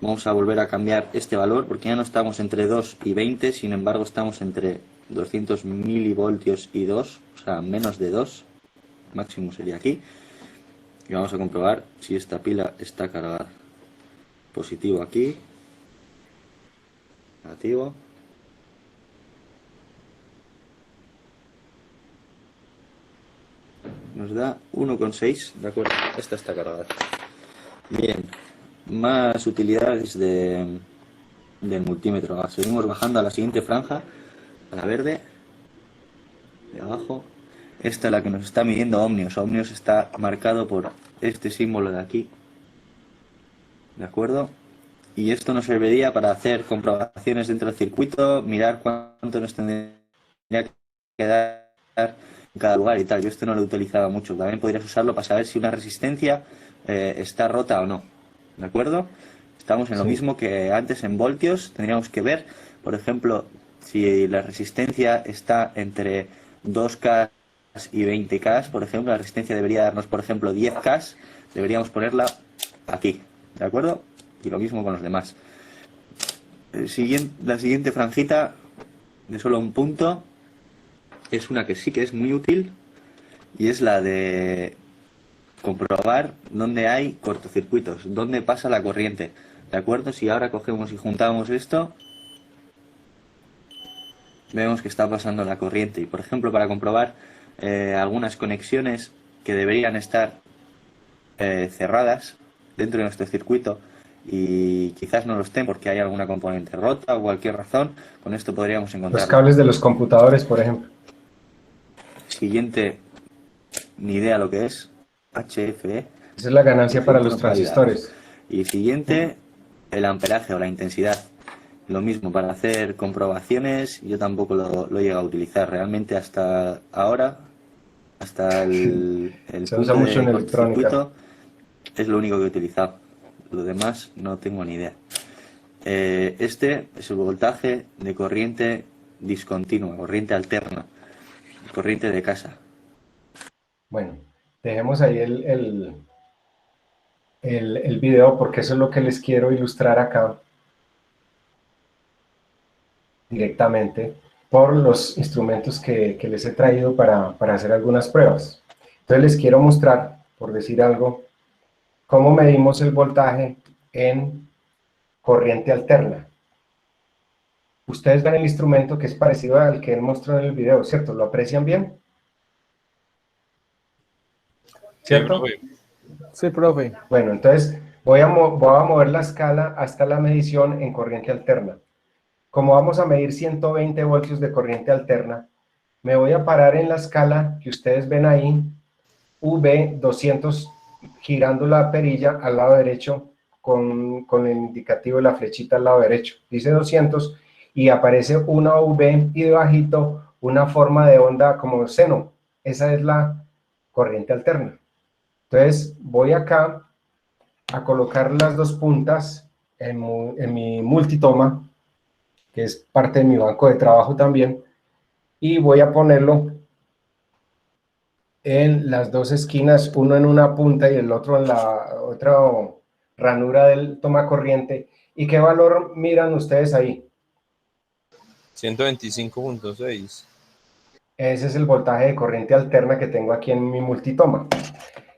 vamos a volver a cambiar este valor, porque ya no estamos entre 2 y 20, sin embargo estamos entre 200 milivoltios y 2, o sea, menos de 2. Máximo sería aquí. Y vamos a comprobar si esta pila está cargada. Positivo aquí, negativo, nos da 1,6, de acuerdo, esta está cargada. Bien, más utilidades del multímetro. Seguimos bajando a la siguiente franja, a la verde, de abajo. Esta es la que nos está midiendo ohmios. Ohmios está marcado por este símbolo de aquí. ¿De acuerdo? Y esto nos serviría para hacer comprobaciones dentro del circuito, mirar cuánto nos tendría que dar en cada lugar y tal. Yo esto no lo utilizaba mucho. También podrías usarlo para saber si una resistencia está rota o no. ¿De acuerdo? Estamos en lo mismo que antes en voltios. Tendríamos que ver, por ejemplo, si la resistencia está entre 2K y 20K, por ejemplo, la resistencia debería darnos, por ejemplo, 10K, deberíamos ponerla aquí, ¿de acuerdo? Y lo mismo con los demás. La siguiente franjita, de solo un punto, es una que sí que es muy útil, y es la de comprobar dónde hay cortocircuitos, dónde pasa la corriente, ¿de acuerdo? Si ahora cogemos y juntamos esto, vemos que está pasando la corriente. Y por ejemplo, para comprobar algunas conexiones que deberían estar cerradas dentro de nuestro circuito y quizás no lo estén porque hay alguna componente rota o cualquier razón, con esto podríamos encontrar. Los cables de los computadores, por ejemplo. Siguiente, ni idea lo que es, HFE. Esa es la ganancia para los transistores. Y siguiente, el amperaje o la intensidad. Lo mismo, para hacer comprobaciones, yo tampoco lo he llegado a utilizar realmente hasta ahora, hasta el Se usa mucho en electrónica. Es lo único que he utilizado. Lo demás no tengo ni idea. Este es el voltaje de corriente discontinua, corriente alterna, corriente de casa. Bueno, dejemos ahí el video porque eso es lo que les quiero ilustrar acá directamente por los instrumentos que les he traído para hacer algunas pruebas. Entonces les quiero mostrar, por decir algo, cómo medimos el voltaje en corriente alterna. Ustedes ven el instrumento que es parecido al que él mostró en el video, ¿cierto? ¿Lo aprecian bien? ¿Cierto? Sí, profe. Bueno, entonces voy a mover la escala hasta la medición en corriente alterna. Como vamos a medir 120 voltios de corriente alterna, me voy a parar en la escala que ustedes ven ahí, V200, girando la perilla al lado derecho con el indicativo de la flechita al lado derecho. Dice 200 y aparece una V y debajito una forma de onda como seno. Esa es la corriente alterna. Entonces voy acá a colocar las dos puntas en mi multitoma, que es parte de mi banco de trabajo también, y voy a ponerlo en las dos esquinas, uno en una punta y el otro en la otra ranura del toma corriente. ¿Y qué valor miran ustedes ahí? 125.6. Ese es el voltaje de corriente alterna que tengo aquí en mi multitoma.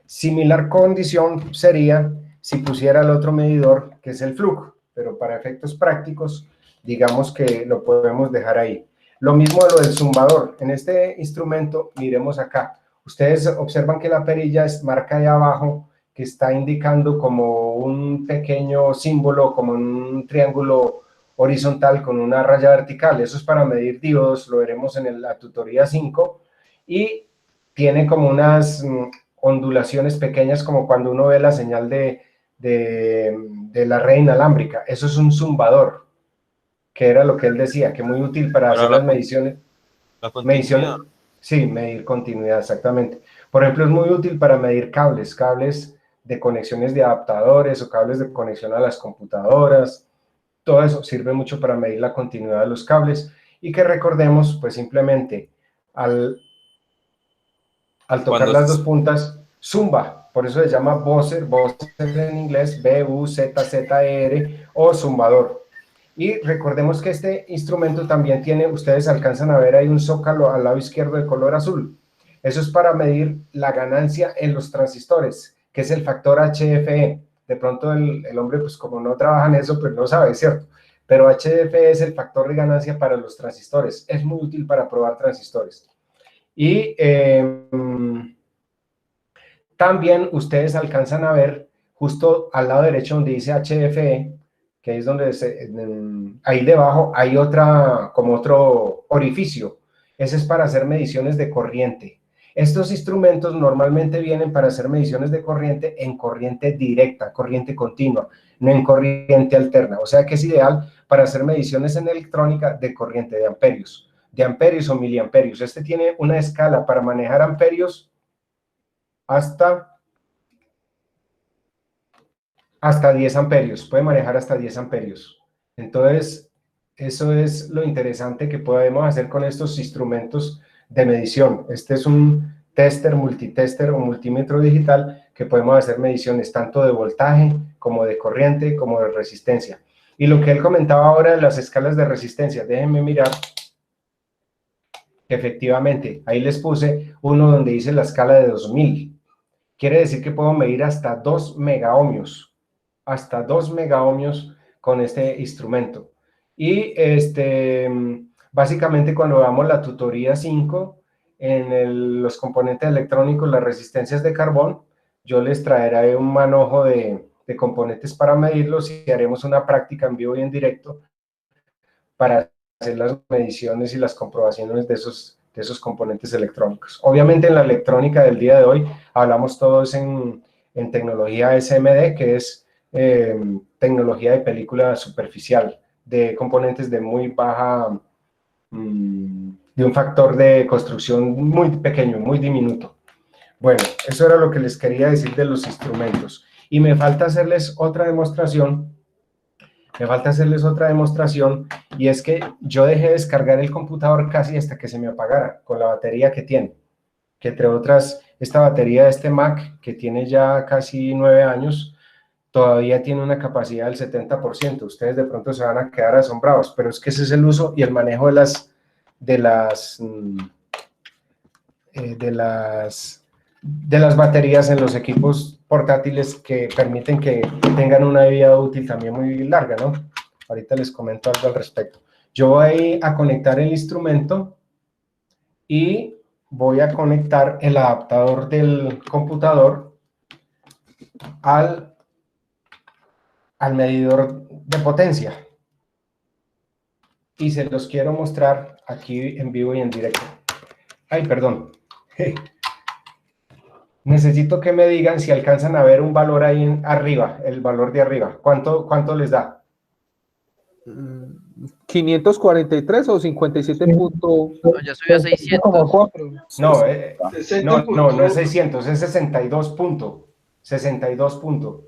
Similar condición sería si pusiera el otro medidor, que es el flujo, pero para efectos prácticos, digamos que lo podemos dejar ahí. Lo mismo de lo del zumbador. En este instrumento, miremos acá. Ustedes observan que la perilla marca ahí abajo que está indicando como un pequeño símbolo, como un triángulo horizontal con una raya vertical. Eso es para medir diodos, lo veremos en la tutoría 5. Y tiene como unas ondulaciones pequeñas como cuando uno ve la señal de la red inalámbrica. Eso es un zumbador, que era lo que él decía, que muy útil para hacer las mediciones. La continuidad. Sí, medir continuidad, exactamente. Por ejemplo, es muy útil para medir cables de conexiones de adaptadores o cables de conexión a las computadoras. Todo eso sirve mucho para medir la continuidad de los cables y que recordemos, pues simplemente al tocar las dos puntas, zumba, por eso se llama buzzer en inglés, B-U-Z-Z-E-R, o zumbador. Y recordemos que este instrumento también tiene, ustedes alcanzan a ver ahí un zócalo al lado izquierdo de color azul. Eso es para medir la ganancia en los transistores, que es el factor HFE. De pronto el hombre, pues como no trabaja en eso, pues no sabe, ¿cierto? Pero HFE es el factor de ganancia para los transistores. Es muy útil para probar transistores. Y también ustedes alcanzan a ver justo al lado derecho donde dice HFE, que es donde ahí debajo hay como otro orificio. Ese es para hacer mediciones de corriente. Estos instrumentos normalmente vienen para hacer mediciones de corriente en corriente directa, corriente continua, no en corriente alterna. O sea que es ideal para hacer mediciones en electrónica de corriente de amperios o miliamperios. Este tiene una escala para manejar amperios hasta 10 amperios, puede manejar hasta 10 amperios. Entonces, eso es lo interesante que podemos hacer con estos instrumentos de medición. Este es un tester, multitester o multímetro digital que podemos hacer mediciones tanto de voltaje como de corriente como de resistencia. Y lo que él comentaba ahora de las escalas de resistencia, déjenme mirar. Efectivamente, ahí les puse uno donde dice la escala de 2000. Quiere decir que puedo medir hasta 2 megaohmios, hasta 2 megaohmios con este instrumento. Y básicamente cuando veamos la tutoría 5, en los componentes electrónicos, las resistencias de carbón, yo les traeré un manojo de componentes para medirlos y haremos una práctica en vivo y en directo para hacer las mediciones y las comprobaciones de esos componentes electrónicos. Obviamente en la electrónica del día de hoy hablamos todos en tecnología SMD, que es tecnología de película superficial, de componentes de muy baja, de un factor de construcción muy pequeño, muy diminuto. Bueno, eso era lo que les quería decir de los instrumentos. Y me falta hacerles otra demostración. Y es que yo dejé de descargar el computador casi hasta que se me apagara con la batería que tiene, que entre otras, esta batería de este Mac, que tiene ya casi 9 años, todavía tiene una capacidad del 70%. Ustedes de pronto se van a quedar asombrados, pero es que ese es el uso y el manejo de las baterías en los equipos portátiles que permiten que tengan una vida útil también muy larga, ¿no? Ahorita les comento algo al respecto. Yo voy a conectar el instrumento y voy a conectar el adaptador del computador al medidor de potencia. Y se los quiero mostrar aquí en vivo y en directo. Ay, perdón. Necesito que me digan si alcanzan a ver un valor ahí arriba, el valor de arriba. ¿Cuánto les da? 543 o 57 punto. No, ya subió a 600. No es 600, es 62 punto. 62 punto.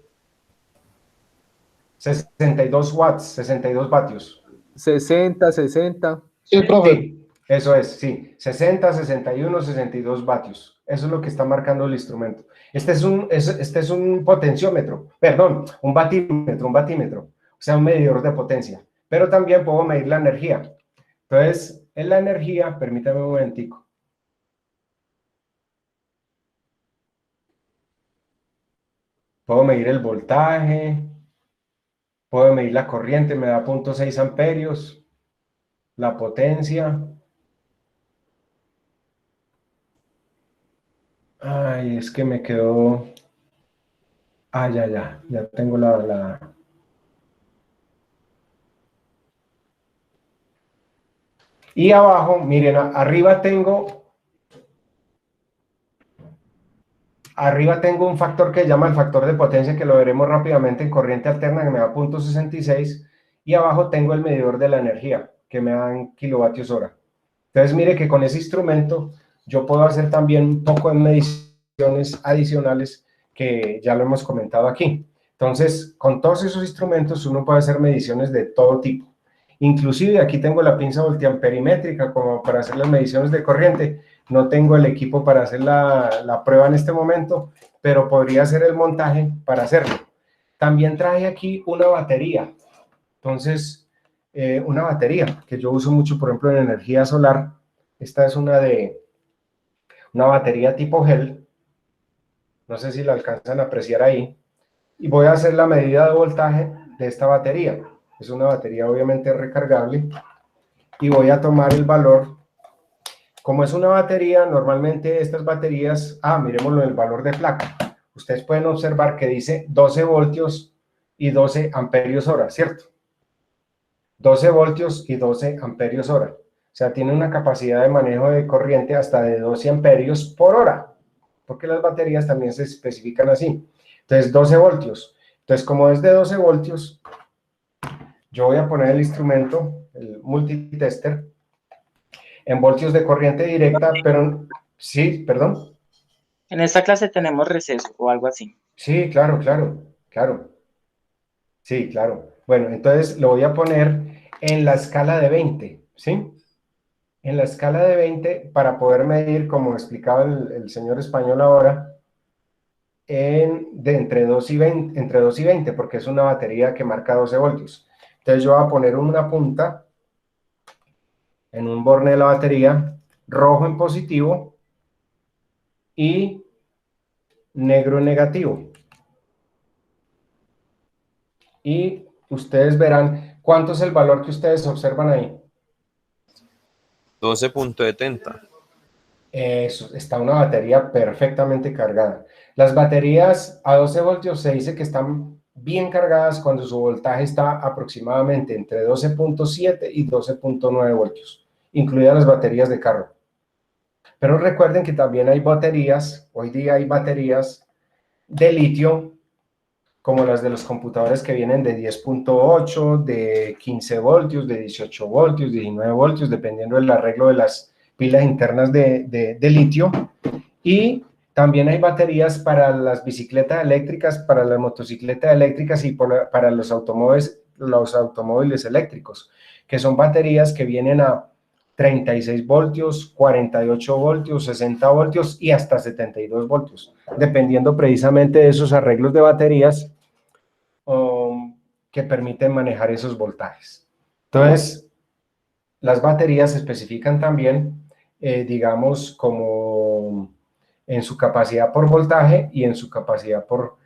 62 watts, 62 vatios. 60, 60. Sí, profe. Sí, eso es, sí. 60, 61, 62 vatios. Eso es lo que está marcando el instrumento. Este es un potenciómetro, perdón, un batímetro. O sea, un medidor de potencia. Pero también puedo medir la energía. Entonces, en la energía, permítame un momentico. Puedo medir el voltaje, puedo medir la corriente, me da 0.6 amperios, la potencia. Ay, es que me quedó... Ah, ya tengo Y abajo, miren, arriba tengo un factor que se llama el factor de potencia, que lo veremos rápidamente en corriente alterna, que me da 0.66, y abajo tengo el medidor de la energía, que me dan kilovatios hora. Entonces, mire que con ese instrumento yo puedo hacer también un poco de mediciones adicionales que ya lo hemos comentado aquí. Entonces, con todos esos instrumentos uno puede hacer mediciones de todo tipo. Inclusive aquí tengo la pinza voltiamperimétrica como para hacer las mediciones de corriente. No tengo el equipo para hacer la prueba en este momento, pero podría hacer el montaje para hacerlo. También traje aquí una batería. Entonces, una batería que yo uso mucho, por ejemplo, en energía solar. Esta es una batería tipo gel. No sé si la alcanzan a apreciar ahí. Y voy a hacer la medida de voltaje de esta batería. Es una batería obviamente recargable. Y voy a tomar el valor. Como es una batería, normalmente estas baterías... miremoslo en el valor de placa. Ustedes pueden observar que dice 12 voltios y 12 amperios hora, ¿cierto? 12 voltios y 12 amperios hora. O sea, tiene una capacidad de manejo de corriente hasta de 12 amperios por hora, porque las baterías también se especifican así. Entonces, 12 voltios. Entonces, como es de 12 voltios, yo voy a poner el instrumento, el multitester, en voltios de corriente directa, pero... Sí, perdón. En esta clase tenemos receso o algo así. Sí, claro. Sí, claro. Bueno, entonces lo voy a poner en la escala de 20, ¿sí? en la escala de 20 para poder medir, como explicaba el señor español ahora, entre 2 y 20, entre 2 y 20, porque es una batería que marca 12 voltios. Entonces yo voy a poner una punta en un borne de la batería, rojo en positivo y negro en negativo. Y ustedes verán cuánto es el valor que ustedes observan ahí. 12.70. Eso, está una batería perfectamente cargada. Las baterías a 12 voltios se dice que están bien cargadas cuando su voltaje está aproximadamente entre 12.7 y 12.9 voltios, incluidas las baterías de carro. Pero recuerden que también hay baterías, hoy día hay baterías de litio, como las de los computadores que vienen de 10.8, de 15 voltios, de 18 voltios, 19 voltios, dependiendo del arreglo de las pilas internas de litio. Y también hay baterías para las bicicletas eléctricas, para las motocicletas eléctricas y para los automóviles eléctricos, que son baterías que vienen a 36 voltios, 48 voltios, 60 voltios y hasta 72 voltios, dependiendo precisamente de esos arreglos de baterías que permiten manejar esos voltajes. Entonces, las baterías se especifican también, digamos, como en su capacidad por voltaje y en su capacidad por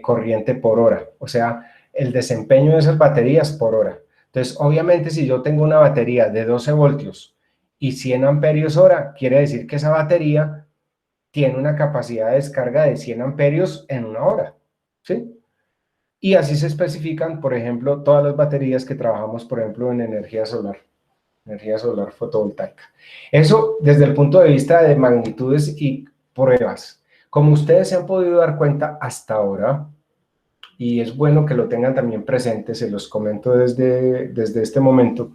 corriente por hora, o sea, el desempeño de esas baterías por hora. Entonces, obviamente, si yo tengo una batería de 12 voltios y 100 amperios hora, quiere decir que esa batería tiene una capacidad de descarga de 100 amperios en una hora, ¿sí? Y así se especifican, por ejemplo, todas las baterías que trabajamos, por ejemplo, en energía solar fotovoltaica. Eso desde el punto de vista de magnitudes y pruebas. Como ustedes se han podido dar cuenta hasta ahora, y es bueno que lo tengan también presente, se los comento desde este momento,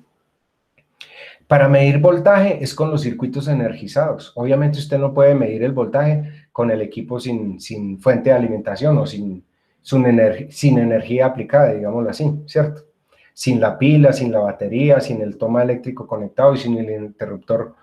para medir voltaje es con los circuitos energizados. Obviamente usted no puede medir el voltaje con el equipo sin fuente de alimentación o sin energía aplicada, digámoslo así, ¿cierto? Sin la pila, sin la batería, sin el toma eléctrico conectado y sin el interruptor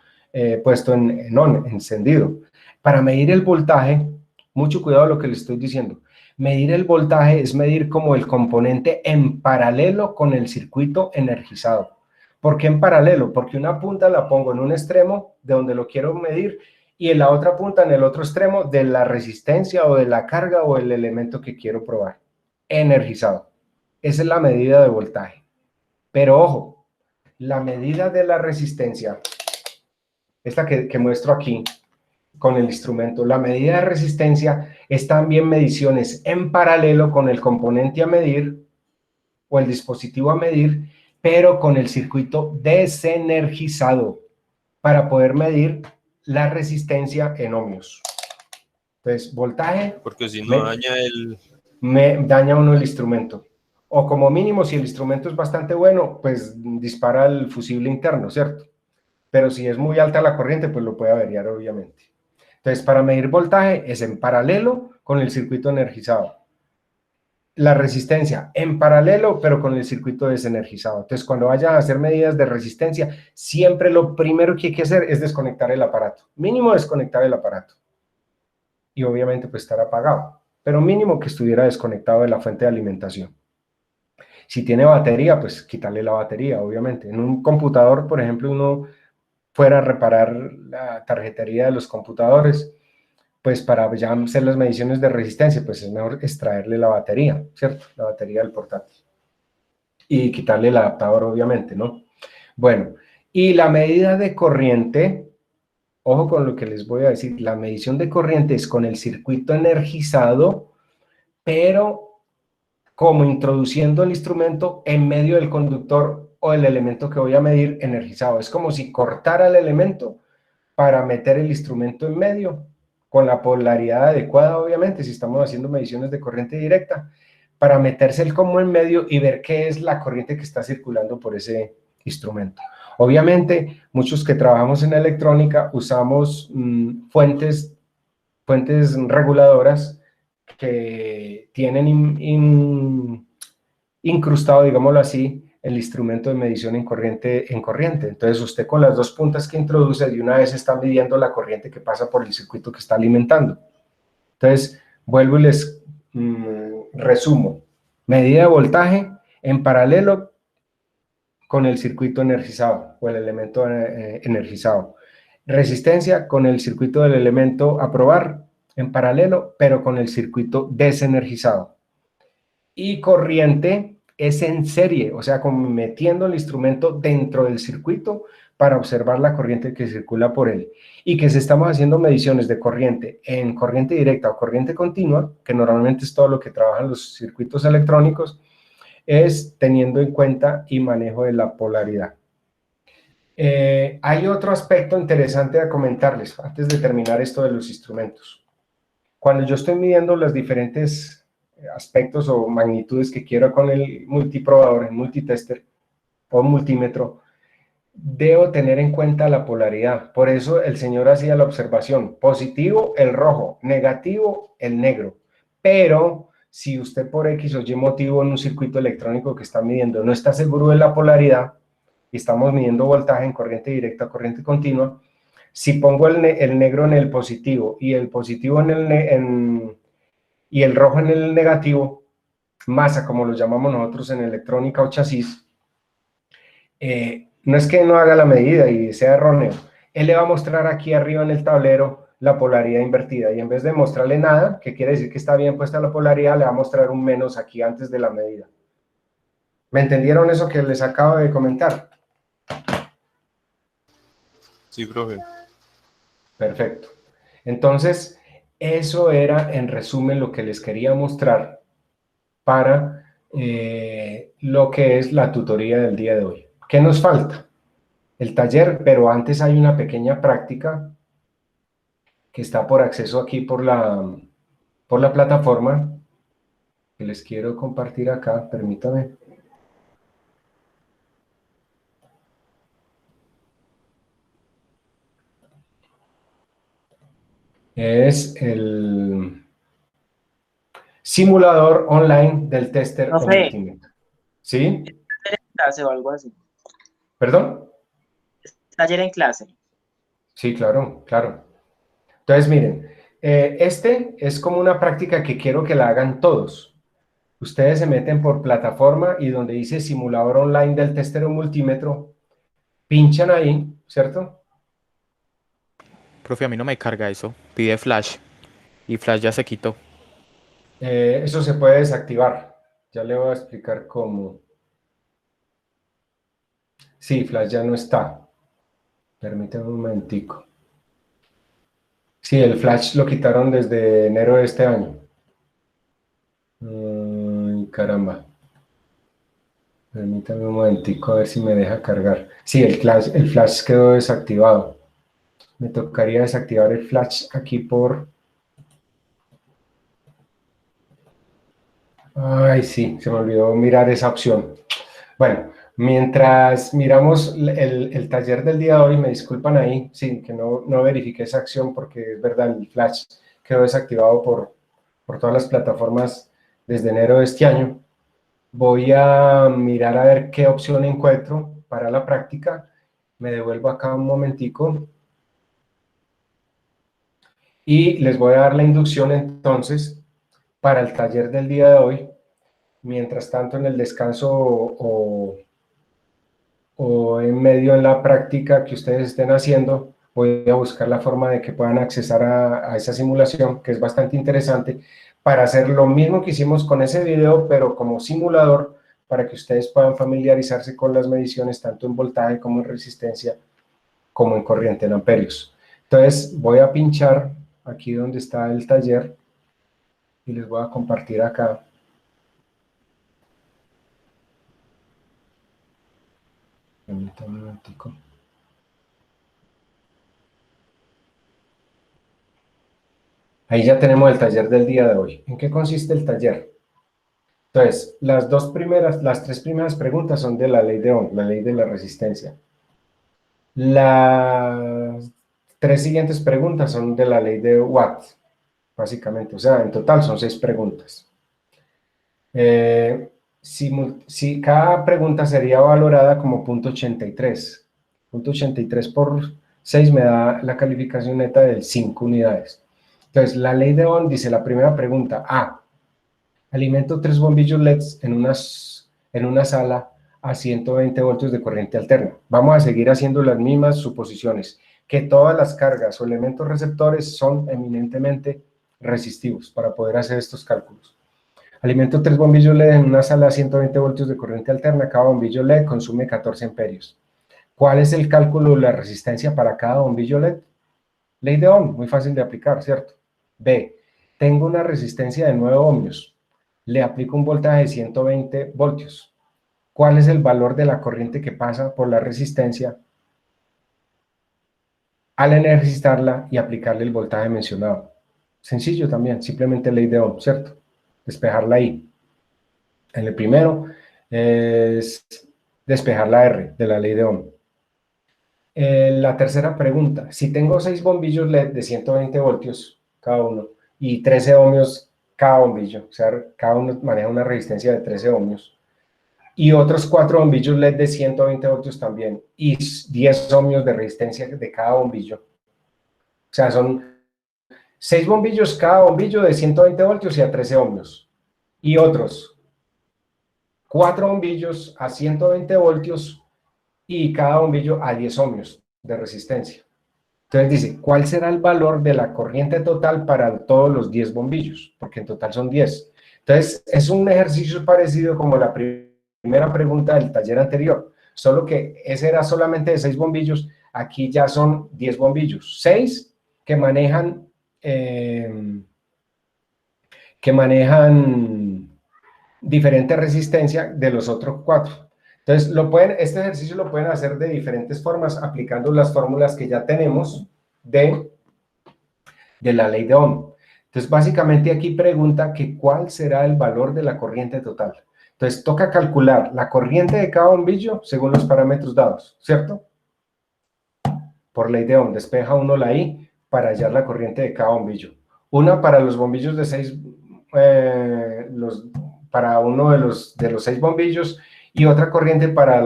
puesto encendido. Para medir el voltaje, mucho cuidado lo que le estoy diciendo. Medir el voltaje es medir como el componente en paralelo con el circuito energizado. ¿Por qué en paralelo? Porque una punta la pongo en un extremo de donde lo quiero medir y en la otra punta en el otro extremo de la resistencia o de la carga o el elemento que quiero probar. Energizado. Esa es la medida de voltaje. Pero ojo, la medida de la resistencia, esta que muestro aquí con el instrumento, la medida de resistencia es también mediciones en paralelo con el componente a medir o el dispositivo a medir, pero con el circuito desenergizado para poder medir la resistencia en ohmios. Entonces, voltaje... Porque si no daña me daña uno el instrumento. O como mínimo, si el instrumento es bastante bueno, pues dispara el fusible interno, ¿cierto? Pero si es muy alta la corriente, pues lo puede averiar, obviamente. Entonces, para medir voltaje es en paralelo con el circuito energizado. La resistencia en paralelo, pero con el circuito desenergizado. Entonces, cuando vayan a hacer medidas de resistencia, siempre lo primero que hay que hacer es desconectar el aparato. Mínimo desconectar el aparato. Y obviamente pues estar apagado, pero mínimo que estuviera desconectado de la fuente de alimentación. Si tiene batería, pues quitarle la batería, obviamente. En un computador, por ejemplo, uno fuera a reparar la tarjetería de los computadores, pues para ya hacer las mediciones de resistencia, pues es mejor extraerle la batería, ¿cierto? La batería del portátil. Y quitarle el adaptador, obviamente, ¿no? Bueno, y la medida de corriente, ojo con lo que les voy a decir, la medición de corriente es con el circuito energizado, pero como introduciendo el instrumento en medio del conductor o el elemento que voy a medir energizado. Es como si cortara el elemento para meter el instrumento en medio, con la polaridad adecuada, obviamente, si estamos haciendo mediciones de corriente directa, para meterse el como en medio y ver qué es la corriente que está circulando por ese instrumento. Obviamente, muchos que trabajamos en electrónica usamos fuentes reguladoras que tienen incrustado, digámoslo así, el instrumento de medición en corriente. Entonces usted con las dos puntas que introduce de una vez está midiendo la corriente que pasa por el circuito que está alimentando. Entonces vuelvo y les resumo. Medida de voltaje en paralelo con el circuito energizado o el elemento energizado. Resistencia con el circuito del elemento a probar en paralelo, pero con el circuito desenergizado. Y corriente es en serie, o sea, como metiendo el instrumento dentro del circuito para observar la corriente que circula por él. Y que si estamos haciendo mediciones de corriente en corriente directa o corriente continua, que normalmente es todo lo que trabajan los circuitos electrónicos, es teniendo en cuenta y manejo de la polaridad. Hay otro aspecto interesante a comentarles antes de terminar esto de los instrumentos. Cuando yo estoy midiendo los diferentes aspectos o magnitudes que quiero con el multiprobador, el multitester o multímetro, debo tener en cuenta la polaridad. Por eso el señor hacía la observación: positivo el rojo, negativo el negro. Pero si usted por X o Y motivo en un circuito electrónico que está midiendo no está seguro de la polaridad y estamos midiendo voltaje en corriente directa o corriente continua, si pongo el negro en el positivo y el positivo y el rojo en el negativo, masa como lo llamamos nosotros en electrónica o chasis, no es que no haga la medida y sea erróneo, él le va a mostrar aquí arriba en el tablero la polaridad invertida, y en vez de mostrarle nada, que quiere decir que está bien puesta la polaridad, le va a mostrar un menos aquí antes de la medida. ¿Me entendieron eso que les acabo de comentar? Sí, profe. Perfecto. Entonces, eso era en resumen lo que les quería mostrar para lo que es la tutoría del día de hoy. ¿Qué nos falta? El taller, pero antes hay una pequeña práctica que está por acceso aquí por la plataforma que les quiero compartir acá, permítame. Es el simulador online del tester No o sé, multímetro. ¿Sí? clase o algo así. ¿Perdón? Taller en clase. Sí, claro, claro. Entonces, miren, este es como una práctica que quiero que la hagan todos. Ustedes se meten por plataforma y donde dice simulador online del tester o multímetro, pinchan ahí, ¿cierto? Profe, a mí no me carga eso. Pide Flash. Y Flash ya se quitó. Eso se puede desactivar. Ya le voy a explicar cómo. Sí, Flash ya no está. Permítame un momentico. Sí, el Flash lo quitaron desde enero de este año. Caramba. Permítame un momentico a ver si me deja cargar. Sí, el Flash quedó desactivado. Me tocaría desactivar el Flash aquí por... Ay, sí, se me olvidó mirar esa opción. Bueno, mientras miramos el taller del día de hoy, me disculpan ahí, sí, que no verifiqué esa acción porque es verdad, el Flash quedó desactivado por todas las plataformas desde enero de este año. Voy a mirar a ver qué opción encuentro para la práctica. Me devuelvo acá un momentico. Y les voy a dar la inducción entonces para el taller del día de hoy. Mientras tanto, en el descanso o en medio en la práctica que ustedes estén haciendo, voy a buscar la forma de que puedan accesar a esa simulación, que es bastante interesante, para hacer lo mismo que hicimos con ese video, pero como simulador, para que ustedes puedan familiarizarse con las mediciones, tanto en voltaje como en resistencia, como en corriente en amperios. Entonces, voy a pinchar aquí donde está el taller y les voy a compartir acá. Permítanme un momentico. Ahí ya tenemos el taller del día de hoy. ¿En qué consiste el taller? Entonces, las tres primeras preguntas son de la ley de Ohm, la ley de la resistencia. Las tres siguientes preguntas son de la ley de Watt, básicamente. O sea, en total son 6 preguntas. si cada pregunta sería valorada como .83. .83 por 6 me da la calificación neta de 5 unidades. Entonces, la ley de Ohm dice la primera pregunta, A, alimento 3 bombillos LEDs en una sala a 120 voltios de corriente alterna. Vamos a seguir haciendo las mismas suposiciones, que todas las cargas o elementos receptores son eminentemente resistivos para poder hacer estos cálculos. Alimento 3 bombillos LED en una sala a 120 voltios de corriente alterna, cada bombillo LED consume 14 amperios. ¿Cuál es el cálculo de la resistencia para cada bombillo LED? Ley de Ohm, muy fácil de aplicar, ¿cierto? B, tengo una resistencia de 9 ohmios, le aplico un voltaje de 120 voltios. ¿Cuál es el valor de la corriente que pasa por la resistencia al energizarla y aplicarle el voltaje mencionado? Sencillo también, simplemente ley de Ohm, ¿cierto? Despejarla ahí. En el primero es despejar la R de la ley de Ohm. La tercera pregunta, si tengo 6 bombillos LED de 120 voltios cada uno y 13 ohmios cada bombillo, o sea, cada uno maneja una resistencia de 13 ohmios, y otros 4 bombillos LED de 120 voltios también, y 10 ohmios de resistencia de cada bombillo, o sea, son 6 bombillos cada bombillo de 120 voltios y a 13 ohmios, y otros 4 bombillos a 120 voltios y cada bombillo a 10 ohmios de resistencia. Entonces dice, ¿cuál será el valor de la corriente total para todos los 10 bombillos? Porque en total son 10. Entonces, es un ejercicio parecido como la primera pregunta del taller anterior, solo que ese era solamente de 6 bombillos, aquí ya son 10 bombillos. 6 que manejan diferente resistencia de los otros 4. Entonces, este ejercicio lo pueden hacer de diferentes formas, aplicando las fórmulas que ya tenemos de la ley de Ohm. Entonces, básicamente aquí pregunta que cuál será el valor de la corriente total. Entonces, toca calcular la corriente de cada bombillo según los parámetros dados, ¿cierto? Por ley de Ohm, despeja uno la I para hallar la corriente de cada bombillo. Una para los bombillos de 6, para uno de los 6 bombillos, y otra corriente para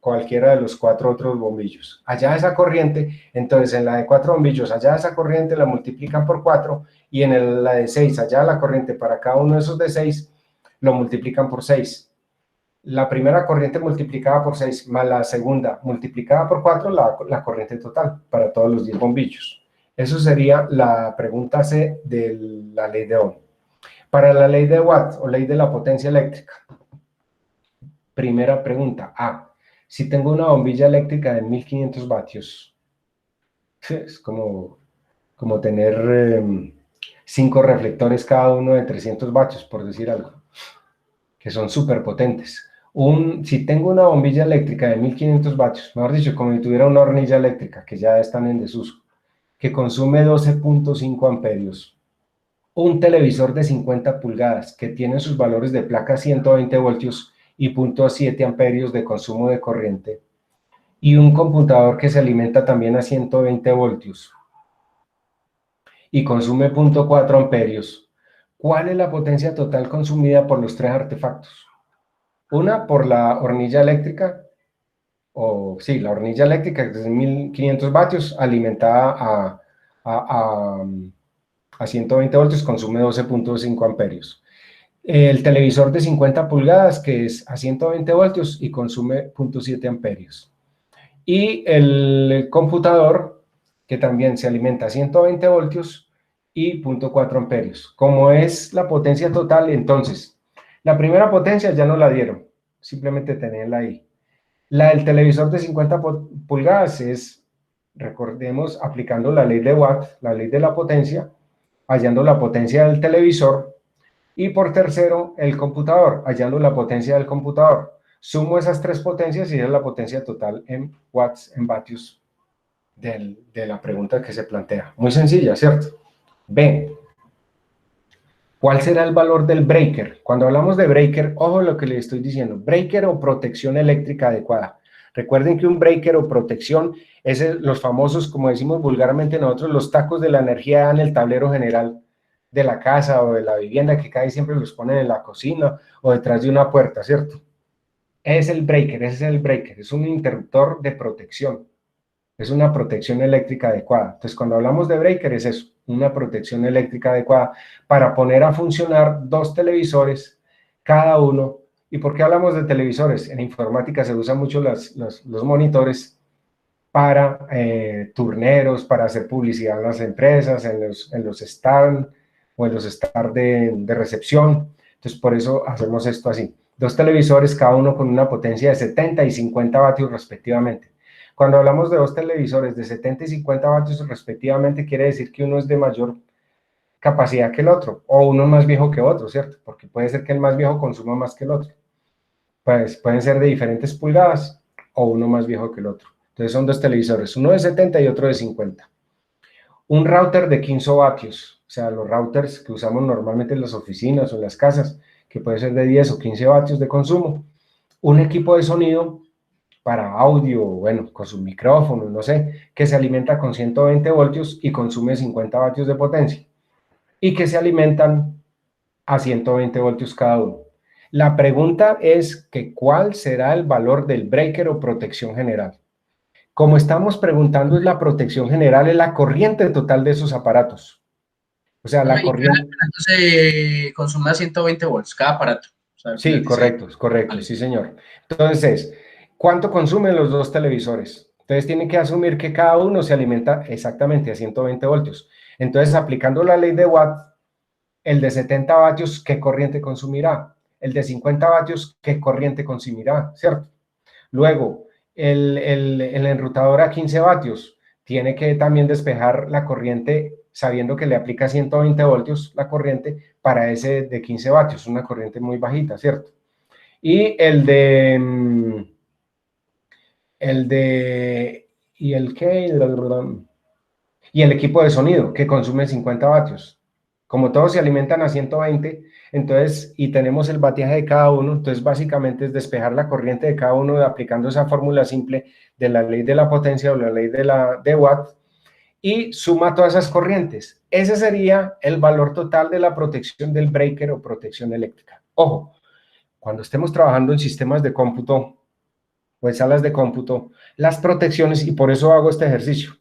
cualquiera de los 4 otros bombillos. Allá esa corriente, entonces en la de 4 bombillos, allá esa corriente la multiplican por 4, y en la de 6, allá la corriente para cada uno de esos de 6, lo multiplican por 6. La primera corriente multiplicada por 6 más la segunda multiplicada por 4, la corriente total para todos los 10 bombillos. Eso sería la pregunta C de la ley de Ohm. Para la ley de Watt o ley de la potencia eléctrica, primera pregunta, A. Si tengo una bombilla eléctrica de 1500 vatios, es como tener 5 reflectores cada uno de 300 vatios, por decir algo, que son súper potentes. Si tengo una bombilla eléctrica de 1500 vatios, mejor dicho, como si tuviera una hornilla eléctrica, que ya están en desuso, que consume 12.5 amperios, un televisor de 50 pulgadas, que tiene sus valores de placa 120 voltios, y 0.7 amperios de consumo de corriente, y un computador que se alimenta también a 120 voltios y consume 0.4 amperios. ¿Cuál es la potencia total consumida por los 3 artefactos? Una por la hornilla eléctrica, la hornilla eléctrica que es de 1500 vatios, alimentada a 120 voltios, consume 12.5 amperios. El televisor de 50 pulgadas, que es a 120 voltios y consume 0.7 amperios. Y el computador, que también se alimenta a 120 voltios y 0.4 amperios. Como es la potencia total, entonces, la primera potencia ya no la dieron, simplemente tenerla ahí. La del televisor de 50 pulgadas es, recordemos, aplicando la ley de Watt, la ley de la potencia, hallando la potencia del televisor. Y por tercero, el computador, hallando la potencia del computador. Sumo esas 3 potencias y es la potencia total en watts, en vatios de la pregunta que se plantea. Muy sencilla, ¿cierto? B. ¿Cuál será el valor del breaker? Cuando hablamos de breaker, ojo lo que les estoy diciendo. Breaker o protección eléctrica adecuada. Recuerden que un breaker o protección es los famosos, como decimos vulgarmente nosotros, los tacos de la energía en el tablero general de la casa o de la vivienda que casi siempre los ponen en la cocina o detrás de una puerta, ¿cierto? Es el breaker, ese es el breaker, es un interruptor de protección, es una protección eléctrica adecuada. Entonces, cuando hablamos de breaker es eso, una protección eléctrica adecuada para poner a funcionar dos televisores, cada uno. ¿Y por qué hablamos de televisores? En informática se usan mucho los monitores para turneros, para hacer publicidad en las empresas, en los stand o en los stand de recepción. Entonces, por eso hacemos esto así. Dos televisores, cada uno con una potencia de 70 y 50 vatios respectivamente. Cuando hablamos de dos televisores de 70 y 50 vatios respectivamente, quiere decir que uno es de mayor capacidad que el otro, o uno es más viejo que otro, ¿cierto? Porque puede ser que el más viejo consuma más que el otro. Pues pueden ser de diferentes pulgadas, o uno más viejo que el otro. Entonces son dos televisores, uno de 70 y otro de 50. Un router de 15 vatios, o sea, los routers que usamos normalmente en las oficinas o en las casas, que puede ser de 10 o 15 vatios de consumo. Un equipo de sonido para audio, bueno, con su micrófono, no sé, que se alimenta con 120 voltios y consume 50 vatios de potencia. Y que se alimentan a 120 voltios cada uno. La pregunta es que ¿cuál será el valor del breaker o protección general? Como estamos preguntando, es la protección general, es la corriente total de esos aparatos. O sea, la corriente... Entonces, consume a 120 volts cada aparato. O sea, sí, correcto, correcto, sí, señor. Entonces, ¿cuánto consumen los dos televisores? Entonces, tienen que asumir que cada uno se alimenta exactamente a 120 voltios. Entonces, aplicando la ley de Watt, el de 70 vatios, ¿qué corriente consumirá? El de 50 vatios, ¿qué corriente consumirá? ¿Cierto? Luego, el enrutador a 15 vatios tiene que también despejar la corriente sabiendo que le aplica 120 voltios la corriente para ese de 15 vatios, una corriente muy bajita, ¿cierto? Y y el equipo de sonido que consume 50 vatios. Como todos se alimentan a 120, entonces, y tenemos el batiaje de cada uno, entonces básicamente es despejar la corriente de cada uno aplicando esa fórmula simple de la ley de la potencia o la ley de Watt, y suma todas esas corrientes. Ese sería el valor total de la protección del breaker o protección eléctrica. Ojo, cuando estemos trabajando en sistemas de cómputo o en salas de cómputo, las protecciones, y por eso hago este ejercicio,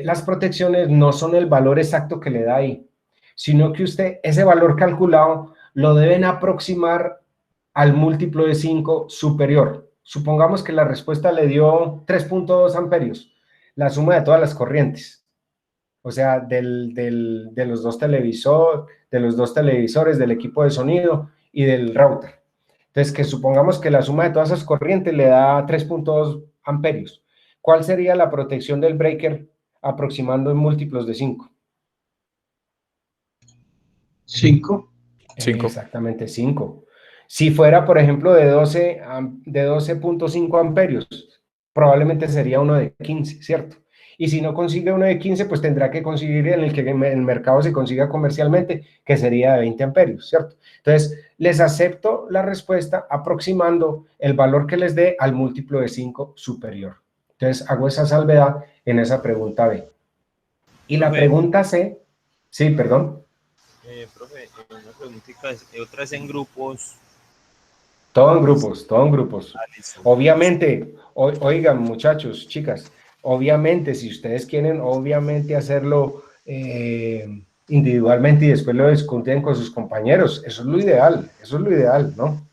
las protecciones no son el valor exacto que le da ahí, sino que usted ese valor calculado lo deben aproximar al múltiplo de 5 superior. Supongamos que la respuesta le dio 3.2 amperios, la suma de todas las corrientes, o sea, de los dos televisores, del equipo de sonido y del router. Entonces, que supongamos que la suma de todas esas corrientes le da 3.2 amperios. ¿Cuál sería la protección del breaker aproximando en múltiplos de 5? 5. Exactamente, 5. Si fuera, por ejemplo, de 12.5 amperios, probablemente sería uno de 15, ¿cierto? Y si no consigue uno de 15, pues tendrá que conseguir en el que en el mercado se consiga comercialmente, que sería de 20 amperios, ¿cierto? Entonces, les acepto la respuesta aproximando el valor que les dé al múltiplo de 5 superior. Entonces, hago esa salvedad en esa pregunta B. Y la pregunta C, sí, perdón. Profe, una preguntita, otra es en grupos. Todo en grupos, todo en grupos. Ah, listo. Obviamente, oigan muchachos, chicas, obviamente si ustedes quieren, obviamente hacerlo individualmente y después lo discuten con sus compañeros, eso es lo ideal, ¿no?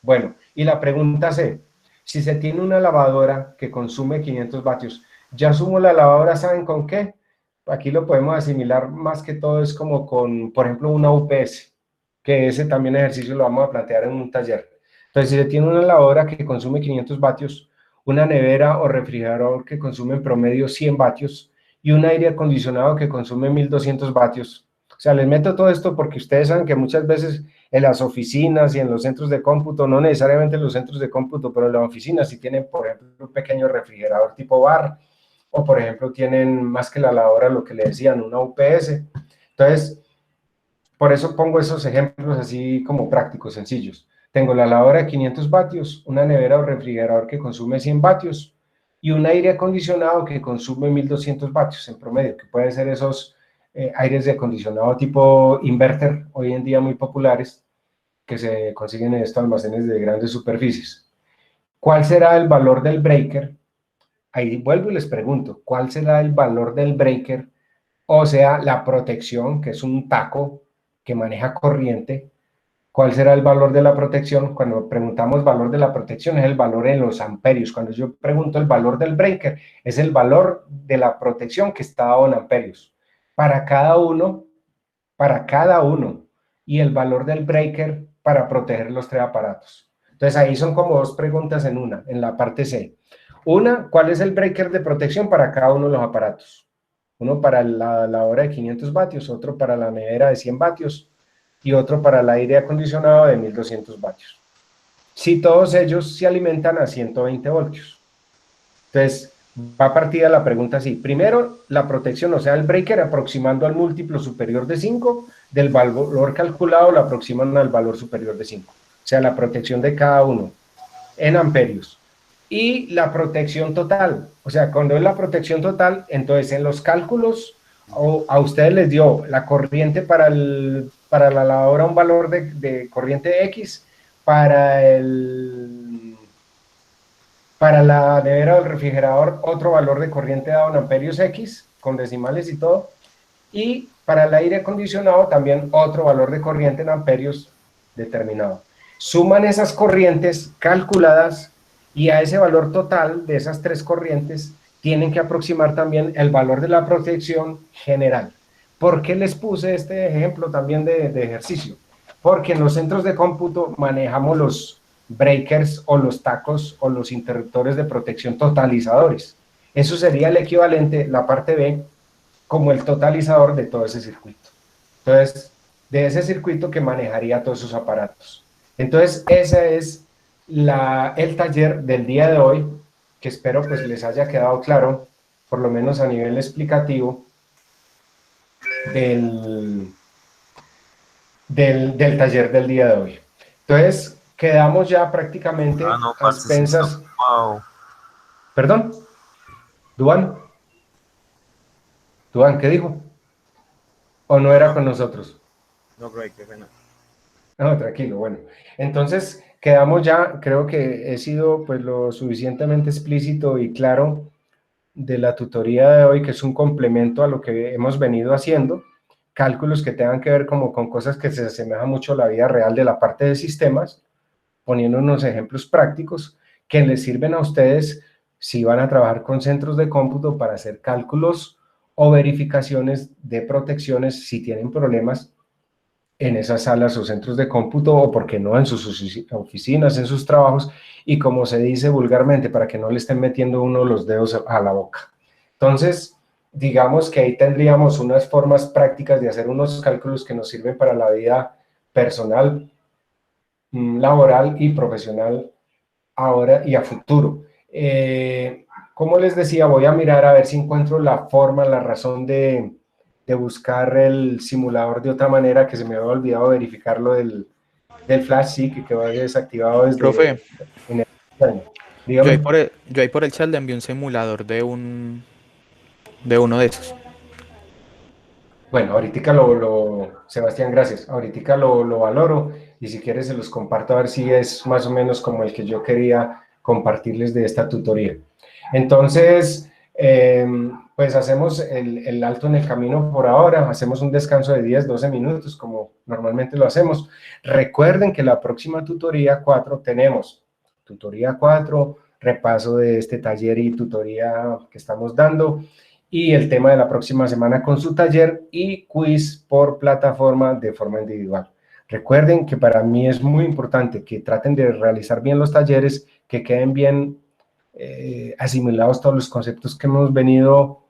Bueno, y la pregunta C, si se tiene una lavadora que consume 500 vatios, ya sumo la lavadora, ¿saben con qué? Aquí lo podemos asimilar más que todo es como con, por ejemplo, una UPS, que ese también ejercicio lo vamos a plantear en un taller. Entonces, si se tiene una lavadora que consume 500 vatios, una nevera o refrigerador que consume en promedio 100 vatios y un aire acondicionado que consume 1200 vatios. O sea, les meto todo esto porque ustedes saben que muchas veces en las oficinas y en los centros de cómputo, no necesariamente en los centros de cómputo, pero en las oficinas sí tienen, por ejemplo, un pequeño refrigerador tipo bar, o por ejemplo tienen más que la lavadora, lo que le decían, una UPS. Entonces, por eso pongo esos ejemplos así como prácticos, sencillos. Tengo la lavadora de 500 vatios, una nevera o refrigerador que consume 100 vatios y un aire acondicionado que consume 1200 vatios en promedio, que pueden ser esos aires de acondicionado tipo inverter, hoy en día muy populares, que se consiguen en estos almacenes de grandes superficies. ¿Cuál será el valor del breaker? Ahí vuelvo y les pregunto, ¿cuál será el valor del breaker? O sea, la protección, que es un taco que maneja corriente. ¿Cuál será el valor de la protección? Cuando preguntamos valor de la protección es el valor en los amperios. Cuando yo pregunto el valor del breaker, es el valor de la protección que está dado en amperios. Para cada uno, y el valor del breaker para proteger los tres aparatos. Entonces ahí son como dos preguntas en una, en la parte C. Una, ¿cuál es el breaker de protección para cada uno de los aparatos? Uno para la lavadora de 500 vatios, otro para la nevera de 100 vatios y otro para el aire acondicionado de 1200 vatios. Si todos ellos se alimentan a 120 voltios. Entonces, va partida la pregunta así. Primero, la protección, o sea, el breaker aproximando al múltiplo superior de 5, del valor calculado lo aproximan al valor superior de 5. O sea, la protección de cada uno en amperios. Y la protección total, o sea, cuando es la protección total, entonces en los cálculos a ustedes les dio la corriente para la lavadora un valor de corriente X, para la nevera del refrigerador otro valor de corriente dado en amperios X, con decimales y todo, y para el aire acondicionado también otro valor de corriente en amperios determinado. Suman esas corrientes calculadas y a ese valor total de esas tres corrientes tienen que aproximar también el valor de la protección general. ¿Por qué les puse este ejemplo también de ejercicio? Porque en los centros de cómputo manejamos los breakers o los tacos o los interruptores de protección totalizadores. Eso sería el equivalente, la parte B, como el totalizador de todo ese circuito. Entonces, de ese circuito que manejaría todos esos aparatos. Entonces, ese es el taller del día de hoy, que espero pues les haya quedado claro, por lo menos a nivel explicativo, del taller del día de hoy. Entonces, quedamos ya prácticamente no, a expensas. Wow. ¿Perdón? ¿Duan? ¿Duan qué dijo? ¿O no era con nosotros? No, bro, qué pena. No, tranquilo, bueno. Entonces, quedamos ya, creo que he sido pues lo suficientemente explícito y claro de la tutoría de hoy, que es un complemento a lo que hemos venido haciendo, cálculos que tengan que ver como con cosas que se asemejan mucho a la vida real de la parte de sistemas, poniendo unos ejemplos prácticos que les sirven a ustedes si van a trabajar con centros de cómputo para hacer cálculos o verificaciones de protecciones si tienen problemas en esas salas o centros de cómputo, o por qué no en sus oficinas, en sus trabajos, y como se dice vulgarmente, para que no le estén metiendo uno los dedos a la boca. Entonces, digamos que ahí tendríamos unas formas prácticas de hacer unos cálculos que nos sirven para la vida personal, laboral y profesional ahora y a futuro. Como les decía, voy a mirar a ver si encuentro la forma, la razón de buscar el simulador de otra manera, que se me había olvidado verificarlo del flash, sí, que quedó desactivado desde Profe, en el año. yo Dígame. ahí por el chat le envié un simulador de uno de esos. Bueno, ahorita Sebastián, gracias. Ahorita lo valoro y si quieres se los comparto a ver si es más o menos como el que yo quería compartirles de esta tutoría. Entonces, pues hacemos el alto en el camino por ahora, hacemos un descanso de 10, 12 minutos como normalmente lo hacemos. Recuerden que la próxima tutoría 4 tenemos tutoría 4, repaso de este taller y tutoría que estamos dando, y el tema de la próxima semana con su taller y quiz por plataforma de forma individual. Recuerden que para mí es muy importante que traten de realizar bien los talleres, que queden bien asimilados todos los conceptos que hemos venido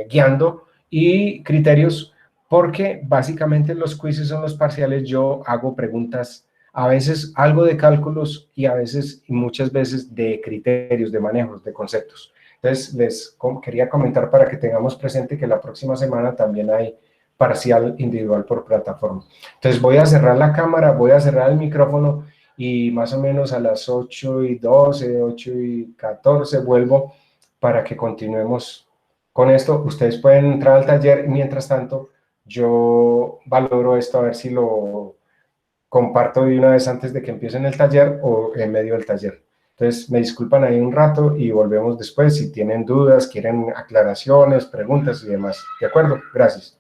guiando y criterios, porque básicamente los quizzes son los parciales. Yo hago preguntas, a veces algo de cálculos y a veces y muchas veces de criterios, de manejos, de conceptos. Entonces, les quería comentar para que tengamos presente que la próxima semana también hay parcial individual por plataforma. Entonces, voy a cerrar la cámara, voy a cerrar el micrófono y más o menos a las 8:12, 8:14 vuelvo para que continuemos Con esto, ustedes pueden entrar al taller. Mientras tanto, yo valoro esto a ver si lo comparto de una vez antes de que empiecen el taller o en medio del taller. Entonces, me disculpan ahí un rato y volvemos después si tienen dudas, quieren aclaraciones, preguntas y demás. ¿De acuerdo? Gracias.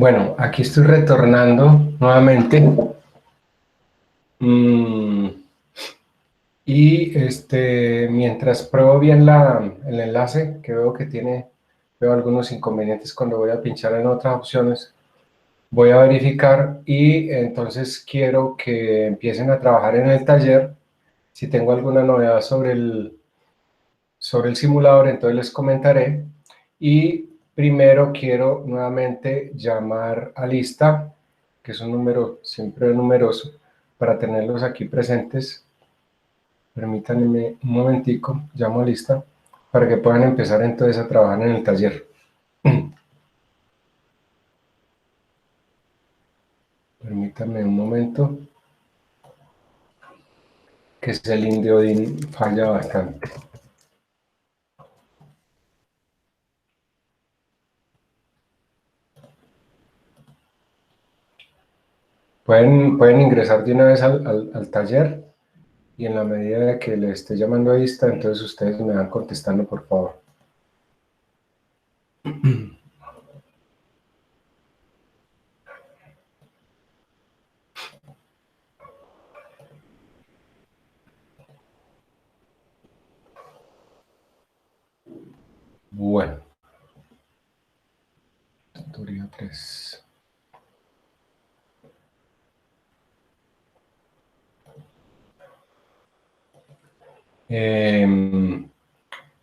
Bueno, aquí estoy retornando nuevamente. Y mientras pruebo bien el enlace, que veo que veo algunos inconvenientes cuando voy a pinchar en otras opciones, voy a verificar y entonces quiero que empiecen a trabajar en el taller. Si tengo alguna novedad sobre el simulador, entonces les comentaré. Y primero quiero nuevamente llamar a lista, que es un número siempre numeroso, para tenerlos aquí presentes. Permítanme un momentico, llamo a lista, para que puedan empezar entonces a trabajar en el taller. Permítanme un momento, que ese LinkedIn falla bastante. Pueden ingresar de una vez al taller y en la medida de que les esté llamando a lista, entonces ustedes me van contestando, por favor. Bueno. Tutoría 3.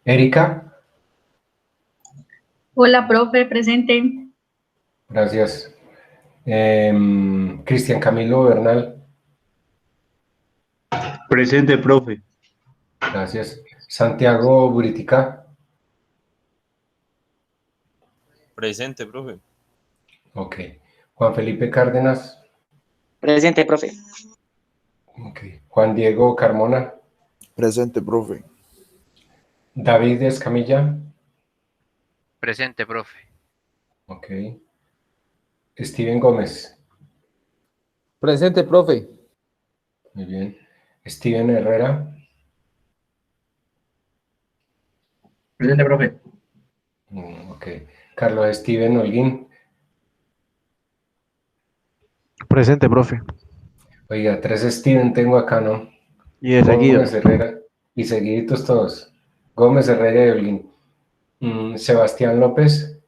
Erika, Hola, profe, presente. gracias. Cristian Camilo Bernal, Presente, profe. gracias. Santiago Buritica, Presente, profe. ok. Juan Felipe Cárdenas, Presente, profe. ok. Juan Diego Carmona, Presente, profe. David Escamilla, Presente, profe. ok. Steven Gómez, Presente, profe. muy bien. Steven Herrera, Presente, profe. ok. Carlos Steven Holguín, Presente, profe. oiga, 3 Steven tengo acá, ¿no? Y de seguido. Gómez Herrera, y seguiditos todos. Gómez Herrera y Holguín. Sebastián López,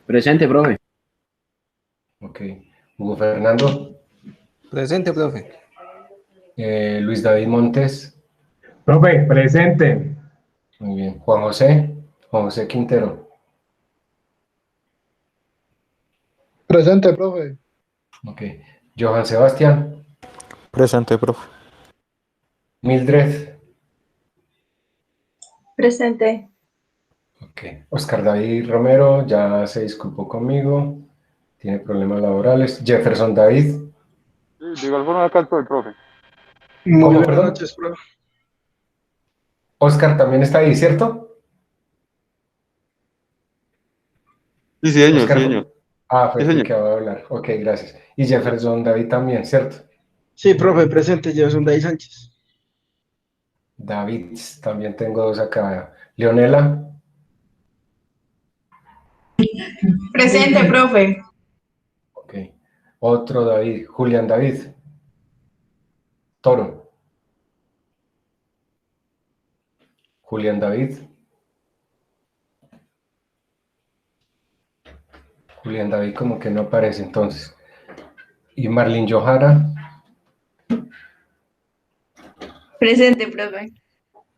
Presente, profe. ok. Hugo Fernando, Presente, profe. Luis David Montes, Profe, presente. muy bien. Juan José Quintero, Presente, profe. ok. Johan Sebastián, Presente, profe. Mildred, Presente. ok. Oscar David Romero, ya se disculpó conmigo, tiene problemas laborales. Jefferson David, De igual forma acá estoy, profe. Muy ¿cómo, buenas perdón? noches, profe. Oscar también está ahí, ¿cierto? Sí, señor, Oscar, sí, señor. fue Sí, el que señor. acaba de hablar, ok, gracias. Y Jefferson David también, ¿cierto? Sí, profe, presente, Jefferson Day Sánchez. David, también tengo 2 acá. Leonela, Presente, profe. ok. Otro David, Julián David, Toro. Julián David. Julián David como que no aparece entonces. Y Marlene Johara, Presente, profe.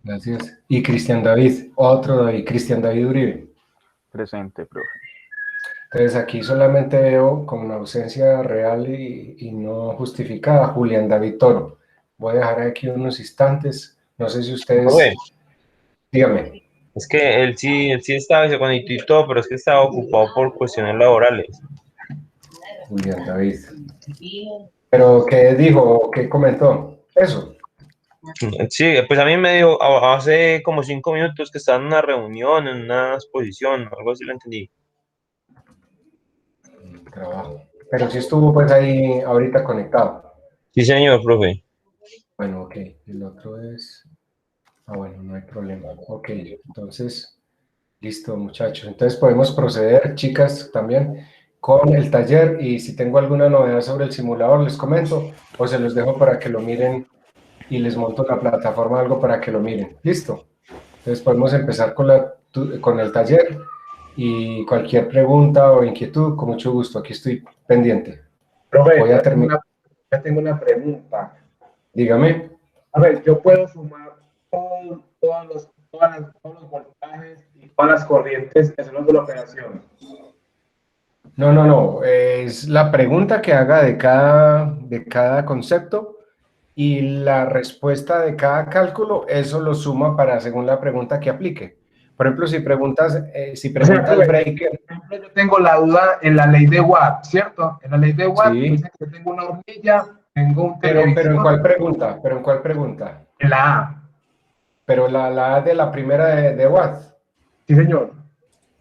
gracias. Y Cristian David, otro David, Cristian David Uribe. Presente, profe. Entonces aquí solamente veo con una ausencia real y no justificada Julián David Toro. Voy a dejar aquí unos instantes. No sé si Profe, ustedes... Dígame. es que él sí estaba y se conectó y todo, pero es que estaba ocupado por cuestiones laborales. Julián David. ¿Pero qué dijo? ¿Qué comentó? Eso. Sí, pues a mí me dijo hace como 5 minutos que estaba en una reunión, en una exposición, algo así lo entendí. Trabajo. Pero sí estuvo pues ahí ahorita conectado. Sí, señor, profe. Bueno, ok. El otro es... bueno, no hay problema. Ok, entonces, listo, muchachos. Entonces podemos proceder, chicas, también. con el taller, y si tengo alguna novedad sobre el simulador les comento, o se los dejo para que lo miren y les monto la plataforma algo para que lo miren. ¿Listo? Entonces podemos empezar con el taller, y cualquier pregunta o inquietud, con mucho gusto, aquí estoy pendiente. Profe, Voy a terminar. ya tengo una pregunta. Dígame. A ver, yo puedo sumar todos los voltajes y todas las corrientes que son de la operación. No, es la pregunta que haga de cada concepto, y la respuesta de cada cálculo, eso lo suma según la pregunta que aplique. Por ejemplo, si preguntas el breaker. Por ejemplo, yo tengo la duda en la ley de Watt, ¿cierto? En la ley de Watt Sí. dice que tengo una hornilla, tengo un Pero televisor. ¿en cuál pregunta? ¿Pero en cuál pregunta? En la A. Pero la A de la primera de Watt. Sí, señor.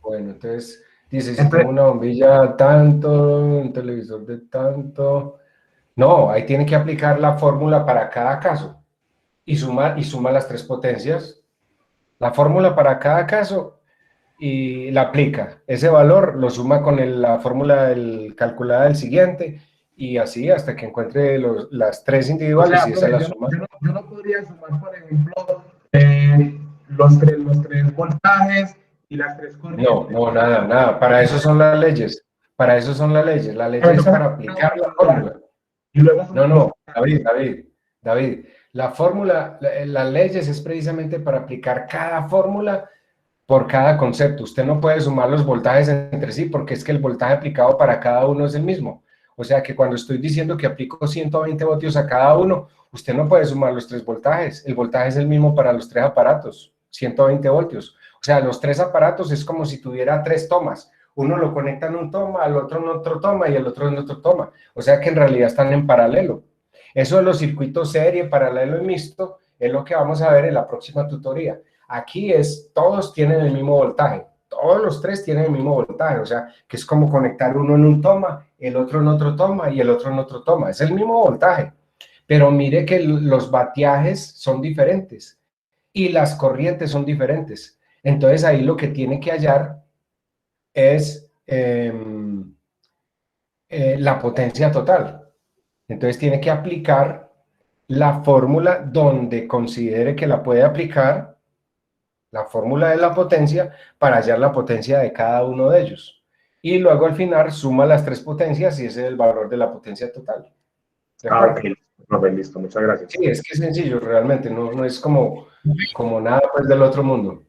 Bueno, entonces dice, si tengo una bombilla tanto, un televisor de tanto. No, ahí tiene que aplicar la fórmula para cada caso y suma las tres potencias. La fórmula para cada caso y la aplica. Ese valor lo suma con la fórmula calculada del siguiente, y así hasta que encuentre las tres individuales, y esa la suma. Yo no podría sumar, por ejemplo, los tres voltajes y las tres corrientes. No, nada. Para eso son las leyes. Para eso son las leyes. La ley es para aplicar la fórmula. Y luego No, David. La fórmula, las leyes es precisamente para aplicar cada fórmula por cada concepto. Usted no puede sumar los voltajes entre sí, porque es que el voltaje aplicado para cada uno es el mismo. O sea que cuando estoy diciendo que aplico 120 voltios a cada uno, usted no puede sumar los tres voltajes. El voltaje es el mismo para los tres aparatos, 120 voltios. O sea, los tres aparatos es como si tuviera tres tomas. Uno lo conecta en un toma, al otro en otro toma y el otro en otro toma. O sea que en realidad están en paralelo. Eso de los circuitos serie, paralelo y mixto es lo que vamos a ver en la próxima tutoría. Aquí todos tienen el mismo voltaje. Todos los tres tienen el mismo voltaje. O sea, que es como conectar uno en un toma, el otro en otro toma y el otro en otro toma. Es el mismo voltaje. Pero mire que los vatiajes son diferentes y las corrientes son diferentes. Entonces ahí lo que tiene que hallar es la potencia total. Entonces tiene que aplicar la fórmula donde considere que la puede aplicar, la fórmula de la potencia, para hallar la potencia de cada uno de ellos. Y luego al final suma las tres potencias y ese es el valor de la potencia total. ¿De acuerdo? Ok, listo, muchas gracias. Sí, es que es sencillo, realmente, no es como nada pues del otro mundo.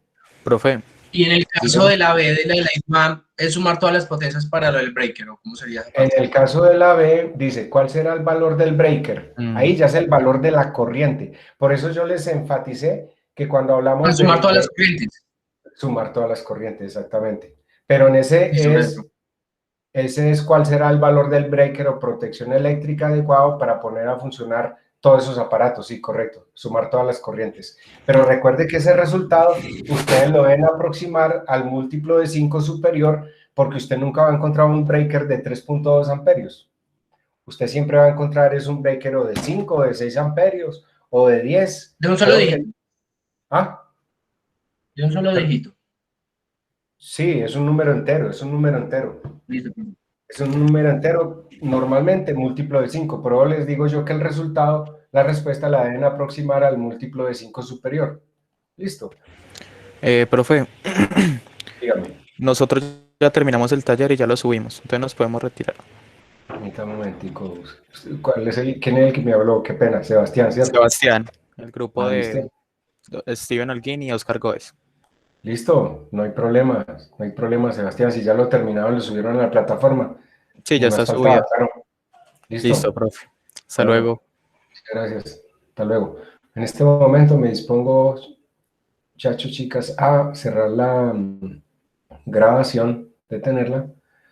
Profe. Y en el caso de la B, de la Lightman, ¿es sumar todas las potencias para lo del breaker o cómo sería? En el caso de la B, dice, ¿cuál será el valor del breaker? Ahí ya es el valor de la corriente. Por eso yo les enfaticé que cuando hablamos de... Sumar todas las corrientes. Sumar todas las corrientes, exactamente. Pero en ese es cuál será el valor del breaker o protección eléctrica adecuado para poner a funcionar todos esos aparatos. Sí, correcto, sumar todas las corrientes. Pero recuerde que ese resultado ustedes lo deben aproximar al múltiplo de 5 superior, porque usted nunca va a encontrar un breaker de 3.2 amperios. Usted siempre va a encontrar un breaker o de 5, o de 6 amperios, o de 10. ¿De un solo dígito? ¿Ah? ¿De un solo dígito? Sí, es un número entero, es un número entero. Es un número entero, normalmente múltiplo de 5, pero les digo yo que el resultado, la respuesta la deben aproximar al múltiplo de 5 superior. ¿Listo? Profe, Dígame. nosotros ya terminamos el taller y ya lo subimos, entonces nos podemos retirar. Permítame un momentico. ¿Quién es el que me habló? Qué pena, Sebastián, ¿cierto? Sebastián, el grupo ¿Listo? de Steven Holguín y Oscar Góez. Listo, no hay problema, Sebastián. Si ya lo terminaron, lo subieron a la plataforma. Sí, ya está subido. ¿Listo? Profe. Hasta luego. Gracias. Hasta luego. En este momento me dispongo, muchachos, chicas, a cerrar la grabación, detenerla.